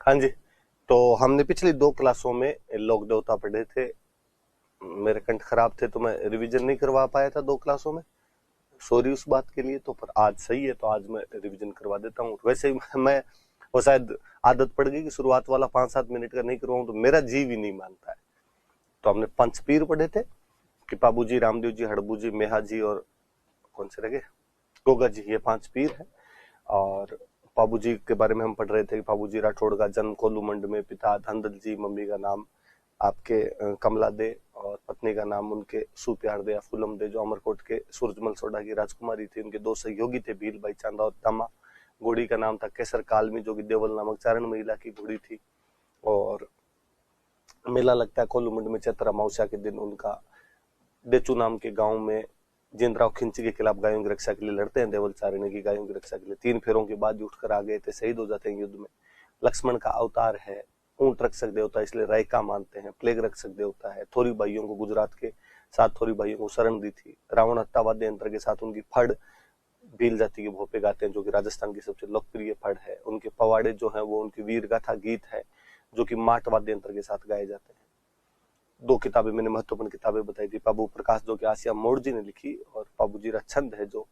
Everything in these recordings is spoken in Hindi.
हाँ जी। तो हमने पिछली 2 क्लासों में लोक देवता पढ़े थे। मेरे कंठ खराब थे तो मैं रिवीजन नहीं करवा पाया था 2 क्लासों में, सॉरी उस बात के लिए। तो पर आज सही है तो आज मैं रिवीजन करवा देता हूँ। वैसे ही मैं वो शायद आदत पड़ गई कि शुरुआत वाला 5-7 मिनट का नहीं करवाऊं तो मेरा जीव ही नहीं मानता है। तो हमने पंचपीर पढ़े थे कि पाबू जी, रामदेव जी, हड़बू जी, मेहा जी और कौन से रह गए, गोगा जी, ये 5 पीर है। और पाबू जी के बारे में हम पढ़ रहे थे कि पाबू जी राठौड़ का जन्म कोलूमंड में, पिता धंदल जी, मम्मी का नाम आपके कमला दे और पत्नी का नाम उनके सुप्यार दे या फूलम दे, जो अमरकोट के सूरजमल सोडा की राजकुमारी थी। उनके 2 सहयोगी थे, भील भाई चांदा और तमा। घोड़ी का नाम था केसर कालमी, जो कि देवल नामक चारण महिला की घोड़ी थी। और मेला लगता है कोलूमंड में चैत्र अमावस्या के दिन। उनका डेचू नाम के गांव में जिंदराव खिंची के खिलाफ गायों की रक्षा के लिए लड़ते हैं। देवल चारण की गायों की रक्षा के लिए 3 फेरों के बाद उठकर आ गए थे, शहीद हो जाते हैं युद्ध में। लक्ष्मण का अवतार है। ऊंट रक्षक देवता इसलिए रायका मानते हैं। प्लेग रक्षक देवता है। थोरी भाइयों को, गुजरात के 7 थोरी भाइयों को शरण दी थी। रावण हत्ता वाद्य यंत्र के साथ उनकी फड़ भील जाति के भोपे गाते हैं, जो कि राजस्थान की सबसे लोकप्रिय फड़ है। उनके पवाड़े जो हैं वो उनकी वीर गाथा गीत है, जो कि माट वाद्य यंत्र के साथ गाए जाते हैं। 2 किताबें मैंने महत्वपूर्ण किताबें बताई थी। पाबू प्रकाश जो कि आसिया मोड़ जी ने लिखी, और पाबू जीरा छंद है जो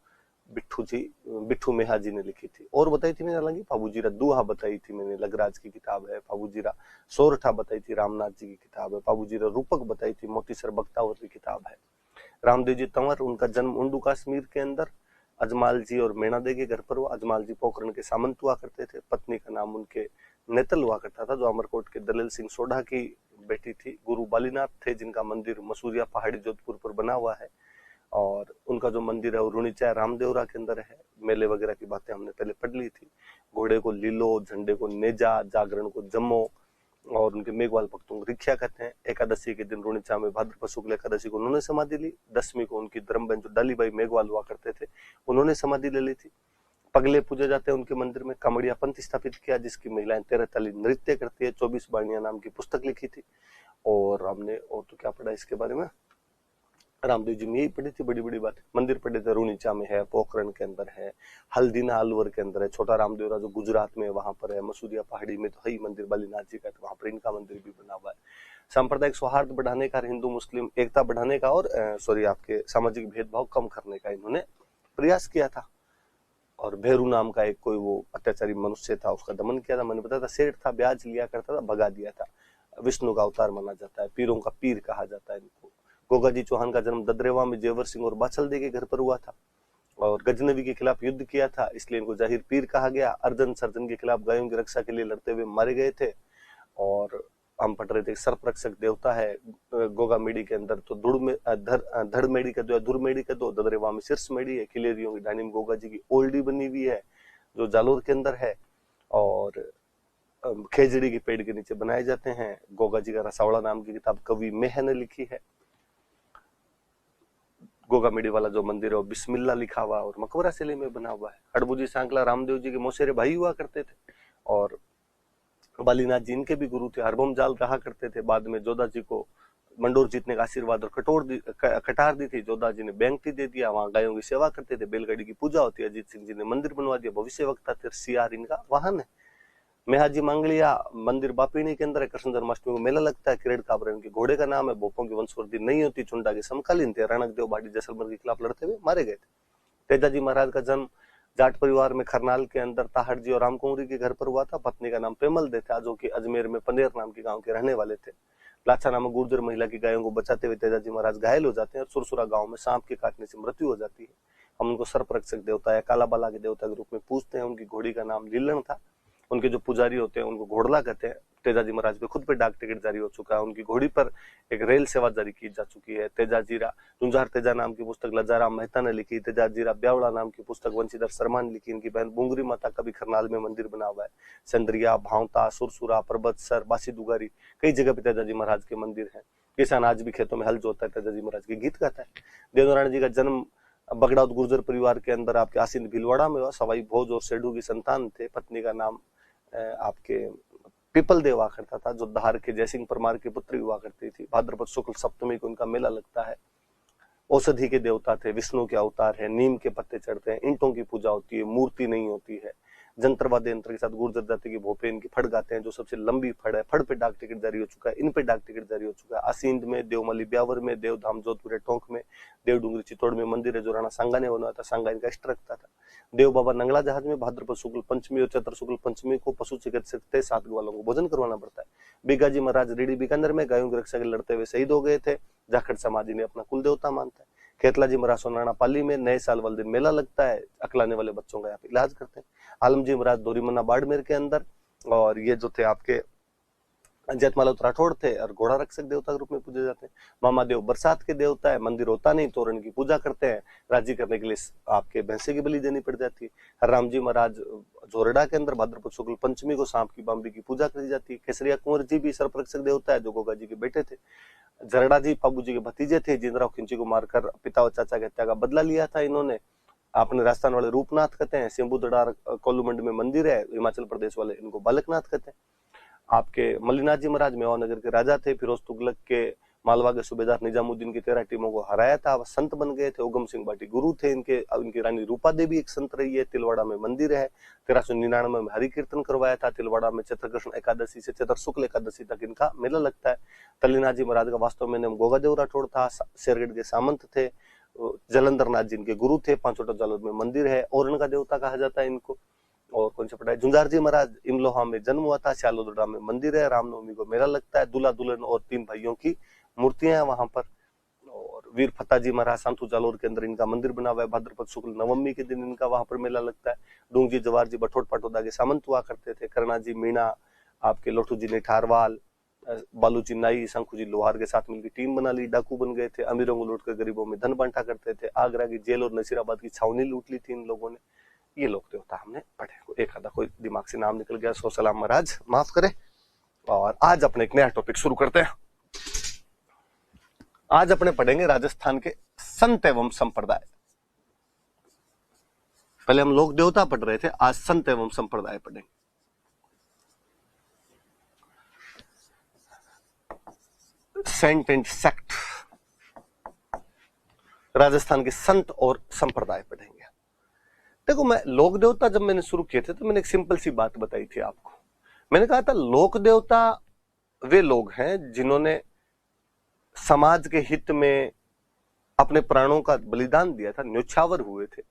बिट्ठू मेहा जी ने लिखी थी। और बताई थी मैंने, हालांकि पाबू जीरा दूहा बताई थी मैंने, लगराज की किताब है। पाबू जीरा सोरठा बताई थी, रामनाथ जी की किताब है। पाबू जीरा रूपक बताई थी, मोतीसर बख्तावर की किताब है। रामदेव जी तंवर, उनका जन्म उंडू कश्मीर के अंदर अजमाल जी और मेणा दे के घर पर हुआ। अजमाल जी पोखरण के सामंत हुआ करते थे। पत्नी का नाम उनके नेतल हुआ करता था, जो अमरकोट के दलेल सिंह सोढ़ा की बेटी थी। गुरु बालीनाथ थे, जिनका मंदिर मसूरिया पहाड़ी जोधपुर पर बना हुआ है। और उनका जो मंदिर है वो रुणिचा रामदेवरा के अंदर है। मेले वगैरह की बातें हमने पहले पढ़ ली थी। घोड़े को लीलो, झंडे को नेजा, जागरण को जम्मो, और उनके मेघवाल भक्तों को रिख्या कहते हैं। एकादशी के दिन रुणिचा में भाद्रपद शुक्ल एकादशी को उन्होंने समाधि ली। 10वीं को उनकी धर्मबहन जो डालीबाई मेघवाल हुआ करते थे, उन्होंने समाधि ले ली थी। पगले पूजे जाते हैं उनके मंदिर में। कमड़िया पंथ स्थापित किया, जिसकी महिलाएं 13 ताली नृत्य करती है। 24 बाणिया नाम की पुस्तक लिखी थी। और हमने और तो क्या पढ़ा इसके बारे में, रामदेव जी में यही पढ़ी थी बड़ी बड़ी बात। मंदिर पढ़े थे, रुणिचा में है, पोखरण के अंदर है, हल्दीना अलवर के अंदर है, छोटा रामदेवरा जो गुजरात में वहां पर है, मसूरिया पहाड़ी में तो है ही मंदिर बालीनाथ जी का, तो वहां पर इनका मंदिर भी बना हुआ है। सांप्रदायिक सौहार्द बढ़ाने का, हिंदू मुस्लिम एकता बढ़ाने का और सॉरी आपके सामाजिक भेदभाव कम करने का इन्होंने प्रयास किया था। और भेरू नाम का एक कोई वो अत्याचारी मनुष्य था, उसका दमन किया था। मैंने बताया था, सेठ था, ब्याज लिया करता था, भगा दिया था। विष्णु का अवतार माना जाता है, पीरों का पीर कहा जाता है इनको। गोगा जी चौहान का जन्म ददरेवा में जेवर सिंह और बाछल दे के घर पर हुआ था, और गजनवी के खिलाफ युद्ध किया था, इसलिए इनको जाहिर पीर कहा गया। अर्जन सर्जन के खिलाफ गायों की रक्षा के लिए लड़ते हुए मारे गए थे। और हम पढ़ रहे थे सर्प रक्षक देवता है गोगा मेड़ी के अंदर। तो धड़ मेड़ी का दो, धुर मेड़ी का दो, ददरेवा में शीर्ष मेड़ी है। खिलेरियों की डायनिम गोगा जी की ओल्डी बनी हुई है, जो जालोर के अंदर है। और खेजड़ी के पेड़ के नीचे बनाए जाते हैं। गोगा जी का रसावड़ा नाम की किताब कवि मेह ने लिखी है। गोगा मेड़ी वाला जो मंदिर है वो बिस्मिल्ला लिखा हुआ और मकबरा शैली में बना हुआ है। हड़बू जी सांकला रामदेव जी के मौसेरे भाई हुआ करते थे, और बालीनाथ जी इनके भी गुरु थे। हरबम जाल रहा करते थे। बाद में जोधा जी को मंडोर जीतने का आशीर्वाद और कटार दी थी। जोधा जी ने बैंकटी दे दिया, वहां गायों की सेवा करते थे। बैलगाड़ी की पूजा होती है। अजीत सिंह जी ने मंदिर बनवा दिया। भविष्य वक्ता थे, सियार इनका वाहन है। मेहाजी मांगलिया मंदिर बापीणी के अंदर है। कृष्ण जन्माष्टमी को मेला लगता है। किरेड़ काबरा इनके घोड़े का नाम है। भोपों की वंशवृद्धि नहीं होती। चुंडा के समकालीन थे। रणक देव बाड़ी जैसलमेर के खिलाफ लड़ते हुए मारे गए थे। तेजाजी महाराज का जन्म जाट परिवार में खरनाल के अंदर ताहड़ जी और रामकुंवरी के घर पर हुआ था। पत्नी का नाम पेमल दे था, जो कि अजमेर में पंदेर नाम के गांव के रहने वाले थे। लाचा नामक गुर्जर महिला की गायों को बचाते हुए तेजाजी महाराज घायल हो जाते हैं और सुरसुरा गांव में सांप के काटने से मृत्यु हो जाती है। हम उनको सर्प रक्षक देवता या काला बाला के देवता के रूप में पूजते हैं। उनकी घोड़ी का नाम लीलन था। उनके जो पुजारी होते हैं उनको घोड़ला कहते हैं। तेजाजी महाराज पे खुद पे डाक टिकट जारी हो चुका है। उनकी घोड़ी पर एक रेल सेवा जारी की जा चुकी है। तेजाजीरा जुंझार तेजा नाम की पुस्तक लजाराम मेहता ने लिखी। तेजाजीरा ब्यावड़ा नाम की पुस्तक वंशीधर शर्मा ने लिखी। इनकी बहन बुंगरी माता का भी खरनाल में मंदिर बना हुआ है। चंद्रिया, भावता, सुरसुरा, परबतसर, बासी दुगारी, कई जगह पे तेजाजी महाराज के मंदिर है। किसान आज भी खेतों में हल जोतता है, तेजाजी महाराज के गीत गाता है। देवनारायण जी का जन्म बगड़ाउत गुर्जर परिवार के अंदर आपके आसिंद भीलवाड़ा में हुआ। सवाई भोज और सेडू की संतान थे। पत्नी का नाम आपके पीपल देव हुआ करता था, जो धार के जयसिंह परमार की पुत्री हुआ करती थी। भाद्रपद शुक्ल सप्तमी को उनका मेला लगता है। औषधि के देवता थे, विष्णु के अवतार है। नीम के पत्ते चढ़ते हैं, ईंटों की पूजा होती है, मूर्ति नहीं होती है। जंतर वाद्य यंत्र के साथ गुर्जर जाति की भोपे इनकी फड़ गाते हैं, जो सबसे लंबी फड़ है। फड़ पे डाक टिकट जारी हो चुका है, इन पे डाक टिकट जारी हो चुका है। आसींद में, देवमली ब्यावर में, देवधाम जोधपुर टोंक में, देवडूंगरी चित्तौड़ में मंदिर है जो राणा सांगा ने बनवाया था। सांगा इनका इष्ट रखता था। देव बाबा नंगला जहाज में भाद्रपद शुक्ल पंचमी और चैत्र शुक्ल पंचमी को पशु चिकित्सक थे, सात वालों को भोजन करवाना पड़ता है। बीगाजी महाराज रेडी बीकानेर में गायों की रक्षा के लड़ते हुए शहीद हो गए थे। जाखड़ समाज ने अपना कुल देवता मानता है। खेतलाजी महाराज सोनाना पाली में नए साल वाले दिन मेला लगता है, अकलाने वाले बच्चों का यहाँ पे इलाज करते हैं। आलमजी महाराज दोरीमन्ना बाड़मेर के अंदर, और ये जो थे आपके जैतमाला राठौड़ थे और घोड़ा रक्षक देवता के रूप में पूजे जाते हैं। मामा देव बरसात के देवता है, मंदिर होता नहीं, तोरण की पूजा करते हैं। राजी करने के लिए आपके भैंसे की बलि देनी पड़ जाती है। हररामजी महाराज जोरडा के अंदर भाद्रपद शुक्ल पंचमी को सांप की बाम्बी की पूजा करी जाती है। केसरिया कुंवर जी भी सर्परक्षक देवता है जो गोगा जी के बेटे थे। जरडा जी पाबू जी के भतीजे थे, जिंदराव खिंची को मारकर पिता और चाचा की हत्या का बदला लिया था इन्होंने। आपने राजस्थान वाले रूपनाथ कहते हैं। सिंबुदड़ार कोलूमंड में मंदिर है। हिमाचल प्रदेश वाले इनको बालकनाथ कहते हैं। आपके मल्लीनाथ जी महाराज मेवानगर के राजा थे। फिरोज तुगलक के मालवा के सूबेदार निजामुद्दीन की 13 टीमों को हराया था, वह संत बन गए थे। उगम सिंह बाटी गुरु थे इनकी रानी रूपा देवी एक संत रही है। तिलवाड़ा में मंदिर है। 1399 में हरि कीर्तन करवाया था। तिलवाड़ा में चैत्र कृष्ण एकादशी से चैत्र शुक्ल एकादशी तक इनका मेला लगता है। तल्लीनाथ जी महाराज का वास्तव में नाम गोगादेव राठौड़ था, शेरगढ़ के सामंत थे। जलंधर नाथ जी इनके गुरु थे। पांचोटा जालोर में मंदिर है और इनका देवता कहा जाता है इनको। और कौन सा पड़ा है, झुंझार जी महाराज इमलोहा में जन्म हुआ था। श्यालोदड़ा में मंदिर है। रामनवमी को मेला लगता है। दूल्हा दुल्हन और 3 भाइयों की मूर्तियां हैं वहां पर। और वीर फत्ता जी महाराज सांतु जालोर के अंदर इनका मंदिर बना हुआ है। भाद्रपद शुक्ल नवमी के दिन इनका वहां पर मेला लगता है। डूंग जी जवार जी बठोट पाटोदा के सामंत हुआ करते थे। करुणा जी मीणा, आपके लोठू जी निठारवाल, बालू जी नाई, शंखू जी लोहार के साथ मिलकर टीम बना ली। डाकू बन गए थे। अमीरों को लूट कर गरीबों में धन बांटा करते थे। आगरा की जेल और नसीराबाद की छावनी लूट ली थी इन लोगों ने। ये लोग देवता हमने पढ़े। एक आधा कोई दिमाग से नाम निकल गया, सो सलाम महाराज माफ करे। और आज अपने एक नया टॉपिक शुरू करते हैं। आज अपने पढ़ेंगे राजस्थान के संत एवं संप्रदाय। पहले हम लोक देवता पढ़ रहे थे, आज संत एवं संप्रदाय पढ़ेंगे। सेंट एंड सेक्ट, राजस्थान के संत और संप्रदाय पढ़ेंगे। देखो, मैं लोक देवता जब मैंने शुरू किए थे तो मैंने एक सिंपल सी बात बताई थी आपको। मैंने कहा था लोक देवता वे लोग हैं जिन्होंने समाज के हित में अपने प्राणों का बलिदान दिया था, न्योछावर हुए थे।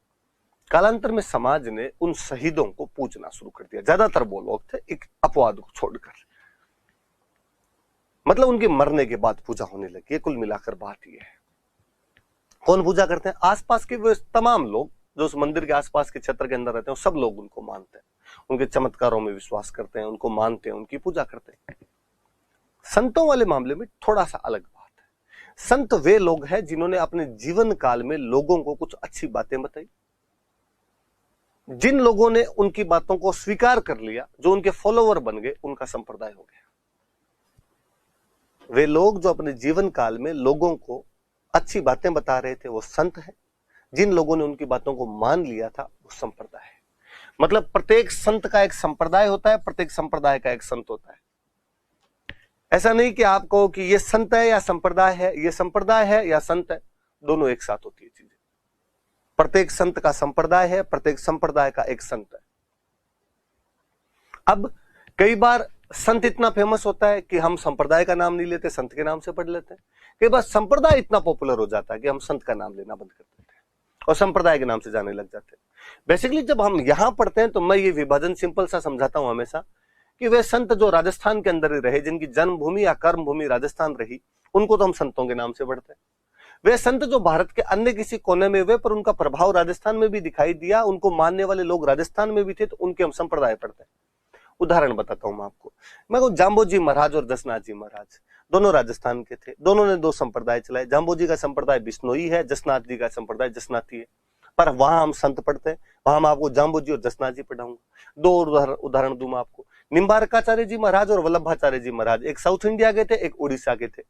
कालांतर में समाज ने उन शहीदों को पूजना शुरू कर दिया। ज्यादातर वो लोग थे, एक अपवाद को छोड़कर, मतलब उनके मरने के बाद पूजा होने लगी है। कुल मिलाकर बात यह है। कौन पूजा करते हैं? आसपास के वो तमाम लोग जो उस मंदिर के आसपास के क्षेत्र के अंदर रहते हैं, सब लोग उनको मानते हैं, उनके चमत्कारों में विश्वास करते हैं, उनको मानते हैं, उनकी पूजा करते हैं। संतों वाले मामले में थोड़ा सा अलग बात है। संत वे लोग हैं जिन्होंने अपने जीवन काल में लोगों को कुछ अच्छी बातें बताई। जिन लोगों ने उनकी बातों को स्वीकार कर लिया, जो उनके फॉलोवर बन गए, उनका संप्रदाय हो गया। वे लोग जो अपने जीवन काल में लोगों को अच्छी बातें बता रहे थे, वो संत हैं। जिन लोगों ने उनकी बातों को मान लिया था, वो संप्रदाय है। मतलब प्रत्येक संत का एक संप्रदाय होता है, प्रत्येक संप्रदाय का एक संत होता है। ऐसा नहीं कि आप कहो कि ये संत है या संप्रदाय है, ये संप्रदाय है या संत है, दोनों एक साथ होती है चीजें। प्रत्येक संत का संप्रदाय है, प्रत्येक संप्रदाय का एक संत है। अब कई बार संत इतना फेमस होता है कि हम संप्रदाय का नाम नहीं लेते, संत के नाम से पढ़ लेते हैं। कई बार संप्रदाय इतना पॉपुलर हो जाता है कि हम संत का नाम लेना बंद कर देते हैं और संप्रदाय के नाम से जाने लग जाते हैं। बेसिकली जब हम यहां पढ़ते हैं तो मैं ये विभाजन सिंपल सा समझाता हूं हमेशा कि वे संत जो राजस्थान के अंदर ही रहे, जिनकी जन्मभूमि या कर्मभूमि राजस्थान रही, उनको तो हम संतों के नाम से पढ़ते हैं। वे संत जो भारत के अन्य किसी कोने में हुए पर उनका प्रभाव राजस्थान में भी दिखाई दिया, उनको मानने वाले लोग राजस्थान में भी थे, तो उनके हम संप्रदाय पढ़ते हैं। उदाहरण बताता हूं मैं आपको। मैं कहूं जाम्बोजी महाराज और जसनाथ जी महाराज दोनों राजस्थान के थे। दोनों ने दो संप्रदाय चलाए। जाम्बोजी का संप्रदाय बिश्नोई है, जसनाथ जी का संप्रदाय जसनाथी है। पर वहां हम संत पढ़ते हैं, वहां मैं आपको जाम्बोजी और जसनाथ जी पढ़ाऊंगा। दो उदाहरण दूं मैं आपको। निम्बारकाचार्य जी महाराज और वल्लभाचार्य जी महाराज, एक साउथ इंडिया के थे, एक उड़ीसा के थे।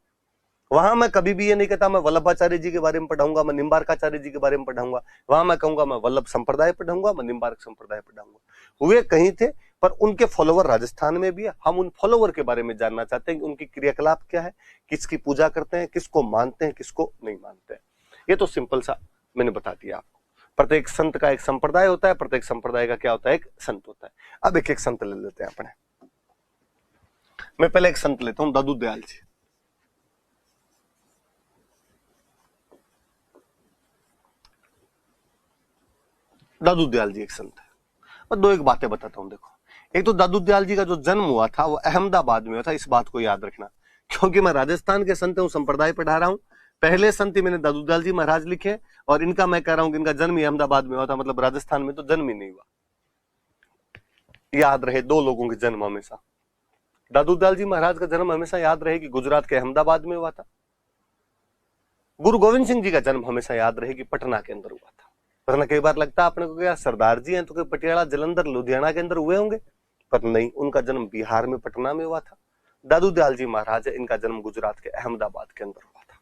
वहां मैं कभी भी ये नहीं कहता मैं वल्लभाचार्य जी के बारे में पढ़ाऊंगा, मैं निम्बारकाचार्य जी के बारे में पढ़ाऊंगा। वहां मैं कहूंगा मैं वल्लभ संप्रदाय पढ़ाऊंगा, मैं निम्बारक संप्रदाय पढ़ाऊंगा। हुए कहीं थे, पर उनके फॉलोवर राजस्थान में भी है। हम उन फॉलोवर के बारे में जानना चाहते हैं कि उनकी क्रियाकलाप क्या है, किसकी पूजा करते हैं, किसको मानते हैं, किसको नहीं मानते हैं। ये तो सिंपल सा मैंने बता दिया आपको। प्रत्येक संत का एक संप्रदाय होता है, प्रत्येक संप्रदाय का क्या होता है, एक संत होता है। अब एक एक संत ले लेते हैं अपने। मैं पहले एक संत लेता हूं, दादू दयाल जी। दादू दयाल जी एक संत है। मैं दो एक बातें बताता हूं। देखो, एक तो दादू दयाल जी का जो जन्म हुआ था वो अहमदाबाद में हुआ था, इस बात को याद रखना, क्योंकि मैं राजस्थान के संत हूं, संप्रदाय पढ़ा रहा हूं। पहले संत ही मैंने दादू दयाल जी महाराज लिखे, और इनका मैं कह रहा हूं कि इनका जन्म ही अहमदाबाद में हुआ था, मतलब राजस्थान में तो जन्म ही नहीं हुआ। याद रहे दो लोगों के जन्म हमेशा। दादू दयाल जी महाराज का जन्म हमेशा याद रहे कि गुजरात के अहमदाबाद में हुआ था। गुरु गोविंद सिंह जी का जन्म हमेशा याद रहे कि पटना के अंदर हुआ था। वरना कई बार लगता है अपने को क्या सरदार जी हैं तो कोई पटियाला, जलंधर, लुधियाना के अंदर हुए होंगे, पर नहीं, उनका जन्म बिहार में पटना में हुआ था। दादू दयाल जी महाराज, इनका जन्म गुजरात के अहमदाबाद के अंदर हुआ था।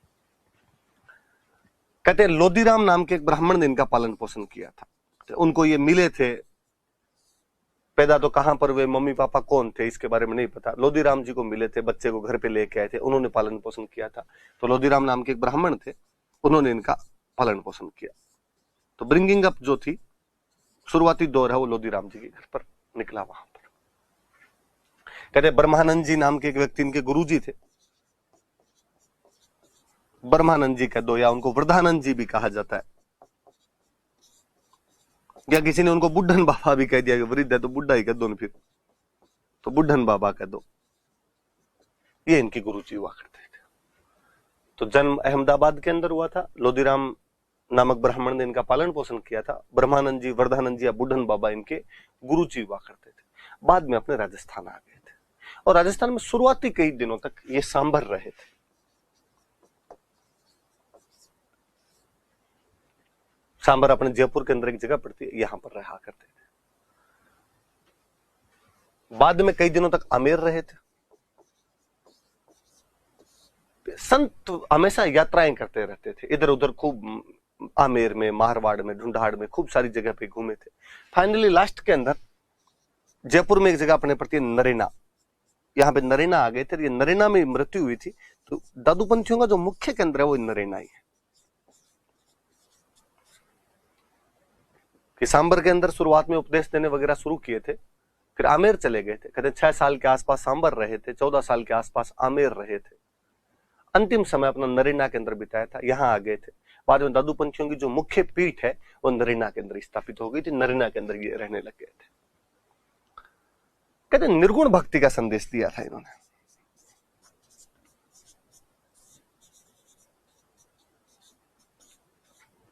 कहते हैं लोदीराम नाम के एक ब्राह्मण ने इनका पालन पोषण किया था। तो उनको ये मिले थे, पैदा तो कहां पर हुए, मम्मी पापा कौन थे, इसके बारे में नहीं पता। लोदीराम जी को मिले थे, बच्चे को घर पे लेके आए थे, उन्होंने पालन पोषण किया था। तो लोदीराम नाम के एक ब्राह्मण थे, उन्होंने इनका पालन पोषण किया। तो ब्रिंगिंग अप जो थी, शुरुआती दौर है, वो लोदीराम जी के घर पर निकला। वहां पर कहते ब्रह्मानंद जी नाम के एक व्यक्ति इनके गुरुजी थे। ब्रह्मानंद जी कह दो, या उनको वृद्धानंद जी भी कहा जाता है, या किसी ने उनको बुढ़न बाबा भी कह दिया कि वृद्ध है तो बुढ़ा ही कह दो, फिर तो बुढ़न बाबा कह दो। ये इनके गुरुजी हुआ करते थे। तो जन्म अहमदाबाद के अंदर हुआ था। लोदीराम नामक ब्राह्मण ने इनका पालन पोषण किया था। ब्रह्मानंद जी, वृद्धानंद जी या बुढ़न बाबा इनके गुरुजी हुआ करते थे। बाद में अपने राजस्थान आ गए थे, और राजस्थान में शुरुआती कई दिनों तक ये सांभर रहे थे। सांभर अपने जयपुर के अंदर एक जगह पड़ती है, यहां पर रहा करते थे। बाद में कई दिनों तक आमेर रहे थे। संत हमेशा यात्राएं करते रहते थे, इधर उधर खूब, आमेर में, मारवाड़ में, ढूंढाड़ में, खूब सारी जगह पे घूमे थे। फाइनली लास्ट के अंदर जयपुर में एक जगह अपने पड़ती है नरेना, यहाँ पे नरेना आ गए थे। ये नरेना में मृत्यु हुई थी। तो दादूपंथियों का जो मुख्य केंद्र है वो नरेना ही है। कि सांबर के अंदर शुरुआत में उपदेश देने वगैरह शुरू किए थे, फिर आमेर चले गए थे। कहते 6 साल के आसपास सांबर रहे थे, 14 साल के आसपास आमेर रहे थे, अंतिम समय अपना नरेना के अंदर बिताया था, यहां आ गए थे। बाद में दादूपंथियों की जो मुख्य पीठ है वो नरेना के अंदर स्थापित हो गई थी, नरेना के अंदर ये रहने लग गए थे। कहते निर्गुण भक्ति का संदेश दिया था इन्होंने।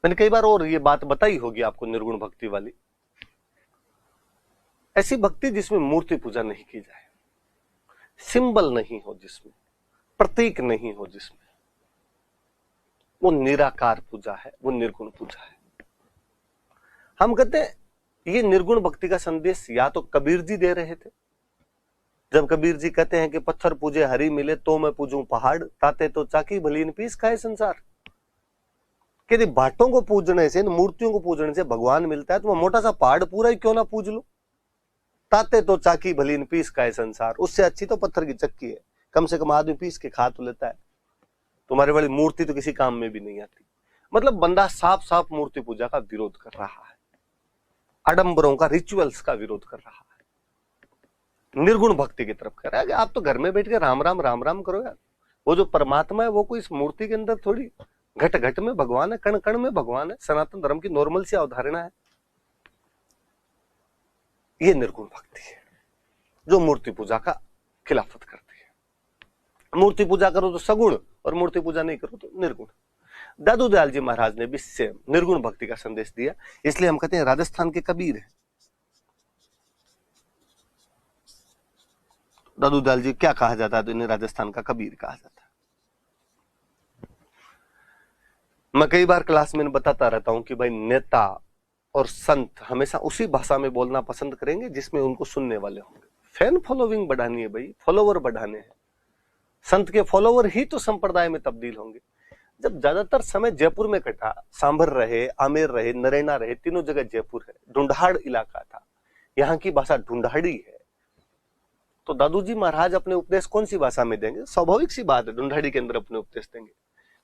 मैंने कई बार और ये बात बताई होगी आपको, निर्गुण भक्ति वाली, ऐसी भक्ति जिसमें मूर्ति पूजा नहीं की जाए, सिंबल नहीं हो जिसमें, प्रतीक नहीं हो जिसमें, वो निराकार पूजा है, वो निर्गुण पूजा है। हम कहते हैं ये निर्गुण भक्ति का संदेश या तो कबीर जी दे रहे थे, जब कबीर जी कहते हैं कि पत्थर पूजे हरि मिले तो मैं पूजूं पहाड़, ताते तो चाकी भलीन पीस खाए संसार। कि भाटों को पूजने से, मूर्तियों को पूजने से भगवान मिलता है, तो मैं मोटा सा पहाड़ पूरा ही क्यों ना पूज लूं। ताते तो चाकी भलीन पीस खाए संसार, उससे अच्छी तो पत्थर की चक्की है, कम से कम आदमी पीस के खा तो लेता है। तुम्हारे वाली मूर्ति तो किसी काम में भी नहीं आती। मतलब बंदा साफ साफ मूर्ति पूजा का विरोध कर रहा है, आडंबरों का, रिचुअल्स का विरोध कर रहा है, निर्गुण भक्ति की तरफ कर रहा है। आप तो घर में बैठ के राम राम राम राम करो यार। वो जो परमात्मा है वो कोई इस मूर्ति के अंदर थोड़ी, घट घट में भगवान है, कण कण में भगवान है। सनातन धर्म की नॉर्मल सी अवधारणा है। ये निर्गुण भक्ति है जो मूर्ति पूजा का खिलाफत करती है। मूर्ति पूजा करो तो सगुण, और मूर्ति पूजा नहीं करो तो निर्गुण। दादू दयाल जी महाराज ने भी सेम निर्गुण भक्ति का संदेश दिया, इसलिए हम कहते हैं राजस्थान के कबीर है। दादू दयाल जी क्या कहा जाता है, तो इन्हें राजस्थान का कबीर कहा जाता है। मैं कई बार क्लास में बताता रहता हूं कि भाई नेता और संत हमेशा उसी भाषा में बोलना पसंद करेंगे जिसमें उनको सुनने वाले होंगे। फैन फॉलोइंग बढ़ानी है भाई, फॉलोवर बढ़ाने हैं। संत के फॉलोवर ही तो संप्रदाय में तब्दील होंगे। जब ज्यादातर समय जयपुर में कटा, सांभर रहे, आमेर रहे, नरेना रहे, तीनों जगह जयपुर है, ढूंढाड़ इलाका था, यहाँ की भाषा ढूंढाड़ी है, तो दादू जी महाराज अपने उपदेश कौन सी भाषा में देंगे? स्वाभाविक सी बात है, ढूंढाड़ी के अंदर अपने उपदेश देंगे।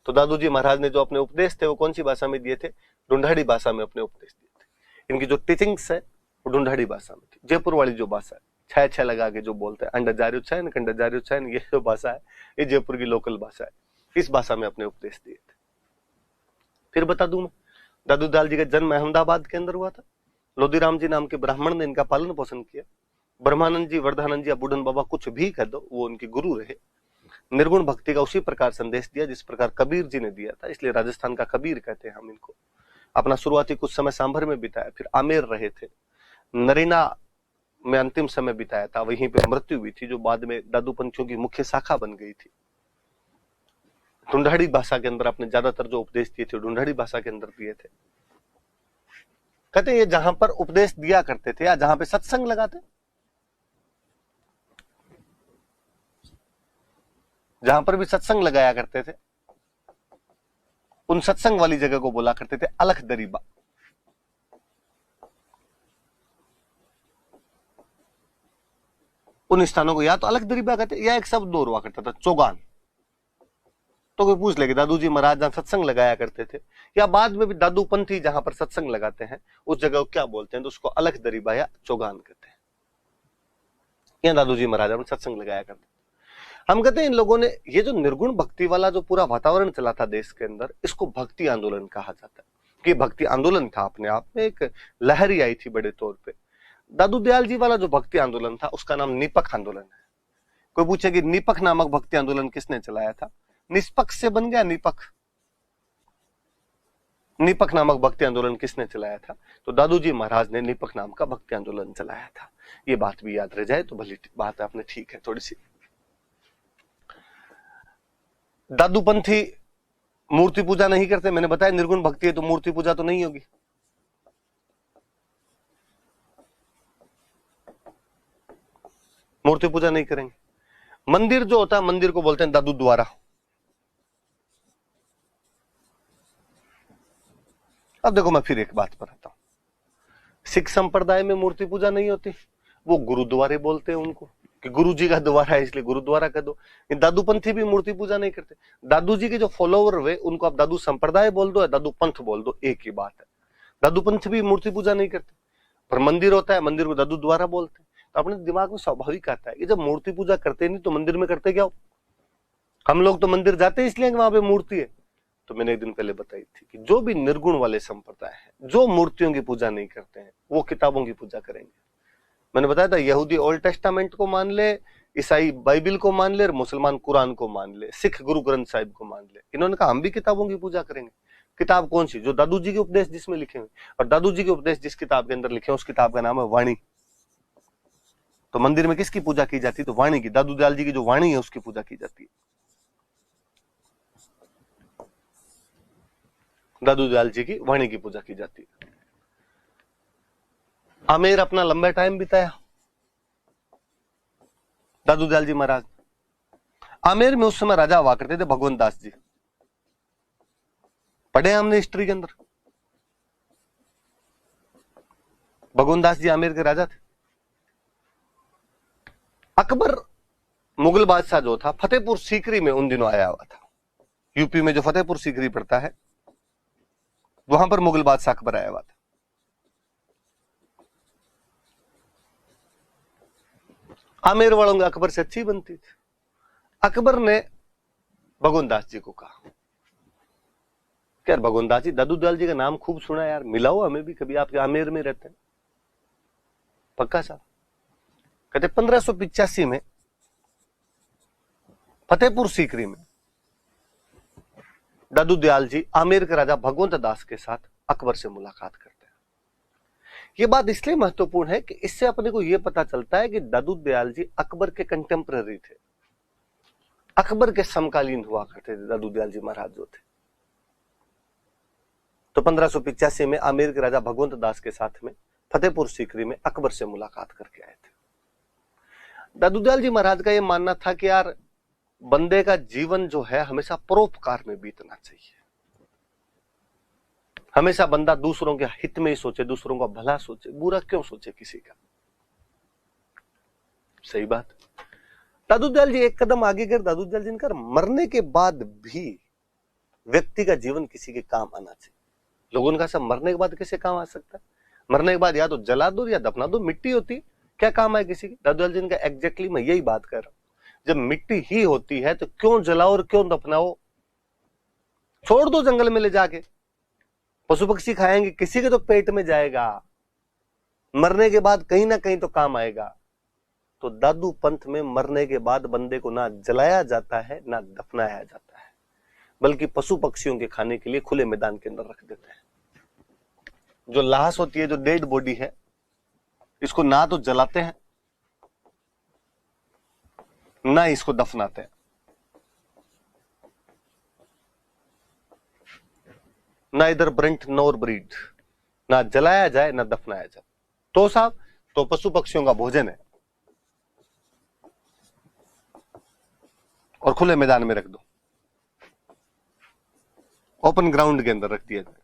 तो दादू जी महाराज ने जो अपने उपदेश थे वो कौन सी भाषा में दिए थे? ढूंढाड़ी भाषा में अपने उपदेश दिए थे। इनकी जो टीचिंग्स है वो ढूंढाड़ी भाषा में थी। जयपुर वाली जो भाषा है, छह छह लगा के जो बोलते हैं, अंडजार्योचायन कंडजार्योचायन, ये जो भाषा है ये जयपुर की लोकल भाषा है। इस भाषा में अपने उपदेश दिए थे। फिर बता दूं मैं, दादू दयाल जी का जन्म अहमदाबाद के अंदर हुआ था। लोधीराम जी नाम के ब्राह्मण ने इनका पालन पोषण किया। ब्रह्मानंद जी, वर्धानंद जी या बुढ़न बाबा कुछ भी कह दो, वो उनके गुरु रहे। निर्गुण भक्ति का उसी प्रकार संदेश दिया जिस प्रकार कबीर जी ने दिया था, इसलिए राजस्थान का कबीर कहते हैं हम इनको। अपना शुरुआती कुछ समय सांभर में बिताया, फिर आमेर रहे थे, नरीना में अंतिम समय बिताया था, वहीं पे मृत्यु हुई थी, जो बाद में दादू पंथियों की मुख्य शाखा बन गई थी। ढूंढाड़ी भाषा के अंदर अपने ज्यादातर जो उपदेश दिए थे ढूंढाड़ी भाषा के अंदर दिए थे। कहते ये जहां पर उपदेश दिया करते थे या जहां पे सत्संग लगाते, जहां पर भी सत्संग लगाया करते थे, उन सत्संग वाली जगह को बोला करते थे अलख दरीबा। उन स्थानों को या तो अलख दरीबा कहते या एक शब्द और हुआ करता था चौगान। तो कोई पूछ ले कि दादू जी महाराज जहां सत्संग लगाया करते थे या बाद में भी दादू पंथी जहां पर सत्संग लगाते हैं उस जगह को क्या बोलते हैं, तो उसको अलख दरीबा या चौगान कहते हैं। या दादू जी महाराज हम सत्संग लगाया करते। हम कहते हैं इन लोगों ने ये जो निर्गुण भक्ति वाला जो पूरा वातावरण चला था देश के अंदर, इसको भक्ति आंदोलन कहा जाता है। कि भक्ति आंदोलन था, अपने आप में एक लहरी आई थी बड़े तौर पे। दादू दयाल जी वाला जो भक्ति आंदोलन था उसका नाम निपख आंदोलन है। कोई पूछे कि निपख नामक भक्ति आंदोलन किसने चलाया था? निष्पक्ष से बन गया निपख। निपख नामक भक्ति आंदोलन किसने चलाया था? तो दादू जी महाराज ने निपख नाम का भक्ति आंदोलन चलाया था। ये बात भी याद रह जाए तो भली बात आपने ठीक है थोड़ी सी। दादू पंथी मूर्ति पूजा नहीं करते, मैंने बताया निर्गुण भक्ति है तो मूर्ति पूजा तो नहीं होगी। मूर्ति पूजा नहीं करेंगे। मंदिर जो होता है, मंदिर को बोलते हैं दादू द्वारा। अब देखो मैं फिर एक बात पर आता हूं, सिख संप्रदाय में मूर्ति पूजा नहीं होती, वो गुरुद्वारे बोलते हैं उनको कि गुरु जी का द्वारा है इसलिए गुरुद्वारा कर दो। दादू पंथी भी मूर्ति पूजा नहीं करते। दादू जी के जो फॉलोवर हुए उनको आप दादू संप्रदाय बोल दो या दादू पंथ बोल दो, एक ही बात है। दादू पंथ भी मूर्ति पूजा नहीं करते, पर मंदिर होता है, मंदिर को दादू द्वारा बोलते हैं। तो अपने दिमाग में स्वाभाविक आता है कि जब मूर्ति पूजा करते नहीं तो मंदिर में करते क्या हो? हम लोग तो मंदिर जाते इसलिए कि वहां पे मूर्ति है। तो मैंने एक दिन पहले बताई थी कि जो भी निर्गुण वाले संप्रदाय है, जो मूर्तियों की पूजा नहीं करते हैं, वो किताबों की पूजा करेंगे। मैंने बताया था यहूदी ओल्ड टेस्टामेंट को मान ले, ईसाई बाइबिल को मान ले, मुसलमान कुरान को मान ले, सिख गुरु ग्रंथ साहिब को मान ले। इन्होंने कहा हम भी किताबों की पूजा करेंगे। किताब कौन सी? जो दादू जी के उपदेश जिसमें लिखे हुए, और दादू जी के उपदेश जिस किताब के अंदर लिखे उस किताब का नाम है वाणी। तो मंदिर में किसकी पूजा की जाती है? तो वाणी की। दादू दयाल जी की जो वाणी है उसकी पूजा की जाती है। दादू दयाल जी की वाणी की पूजा की जाती है। आमेर अपना लंबा टाइम बिताया दादू दयाल जी महाराज। आमेर में उस समय राजा हुआ करते थे भगवंत दास जी, पढ़े हमने हिस्ट्री के अंदर। भगवंत दास जी आमेर के राजा थे। अकबर मुगल बादशाह जो था फतेहपुर सीकरी में उन दिनों आया हुआ था। यूपी में जो फतेहपुर सीकरी पड़ता है वहां पर मुगल बादशाह अकबर आया हुआ था। आमेर वालों में अकबर से अच्छी बनती थी। अकबर ने भगवंत दास जी को कहा कि यार भगवंत दास जी, दादू दयाल जी का नाम खूब सुना यार, मिलाओ हमें भी कभी, आपके आमेर में रहते हैं। पक्का साहब? कहते 1585 में फतेहपुर सीकरी में दादू दयाल जी आमेर के राजा भगवंत दास के साथ अकबर से मुलाकात करते हैं। यह बात इसलिए महत्वपूर्ण है कि इससे अपने को यह पता चलता है कि दादू दयाल जी अकबर के कंटेम्पररी थे, अकबर के समकालीन हुआ करते थे दादू दयाल जी महाराज जो थे। तो 1585 में आमेर के राजा भगवंत दास के साथ में फतेहपुर सीकरी में अकबर से मुलाकात करके आए थे। दादू दयाल जी महाराज का यह मानना था कि यार बंदे का जीवन जो है हमेशा परोपकार में बीतना चाहिए। हमेशा बंदा दूसरों के हित में ही सोचे, दूसरों का भला सोचे, बुरा क्यों सोचे किसी का। सही बात। दादू दयाल जी एक कदम आगे कर, दादू दयाल जी कर मरने के बाद भी व्यक्ति का जीवन किसी के काम आना चाहिए। लोगों का सब मरने के बाद किसे काम आ सकता है? मरने के बाद या तो जला दो या दफना दो, मिट्टी होती क्या काम है किसी की? दादूलाल जी का एग्जैक्टली मैं यही बात कर रहा हूं, जब मिट्टी ही होती है तो क्यों जलाओ और क्यों दफनाओ? छोड़ दो जंगल में ले जाके, पशु पक्षी खाएंगे, किसी के तो पेट में जाएगा, मरने के बाद कहीं ना कहीं तो काम आएगा। तो दादू पंथ में मरने के बाद बंदे को ना जलाया जाता है ना दफनाया जाता है, बल्कि पशु पक्षियों के खाने के लिए खुले मैदान के अंदर रख देते हैं। जो लाश होती है, जो डेड बॉडी है, इसको ना तो जलाते हैं ना इसको दफनाते हैं। ना इधर ब्रेंट नोर ब्रीड, ना जलाया जाए ना दफनाया जाए। तो साहब तो पशु पक्षियों का भोजन है और खुले मैदान में रख दो, ओपन ग्राउंड के अंदर रख दिया जाए।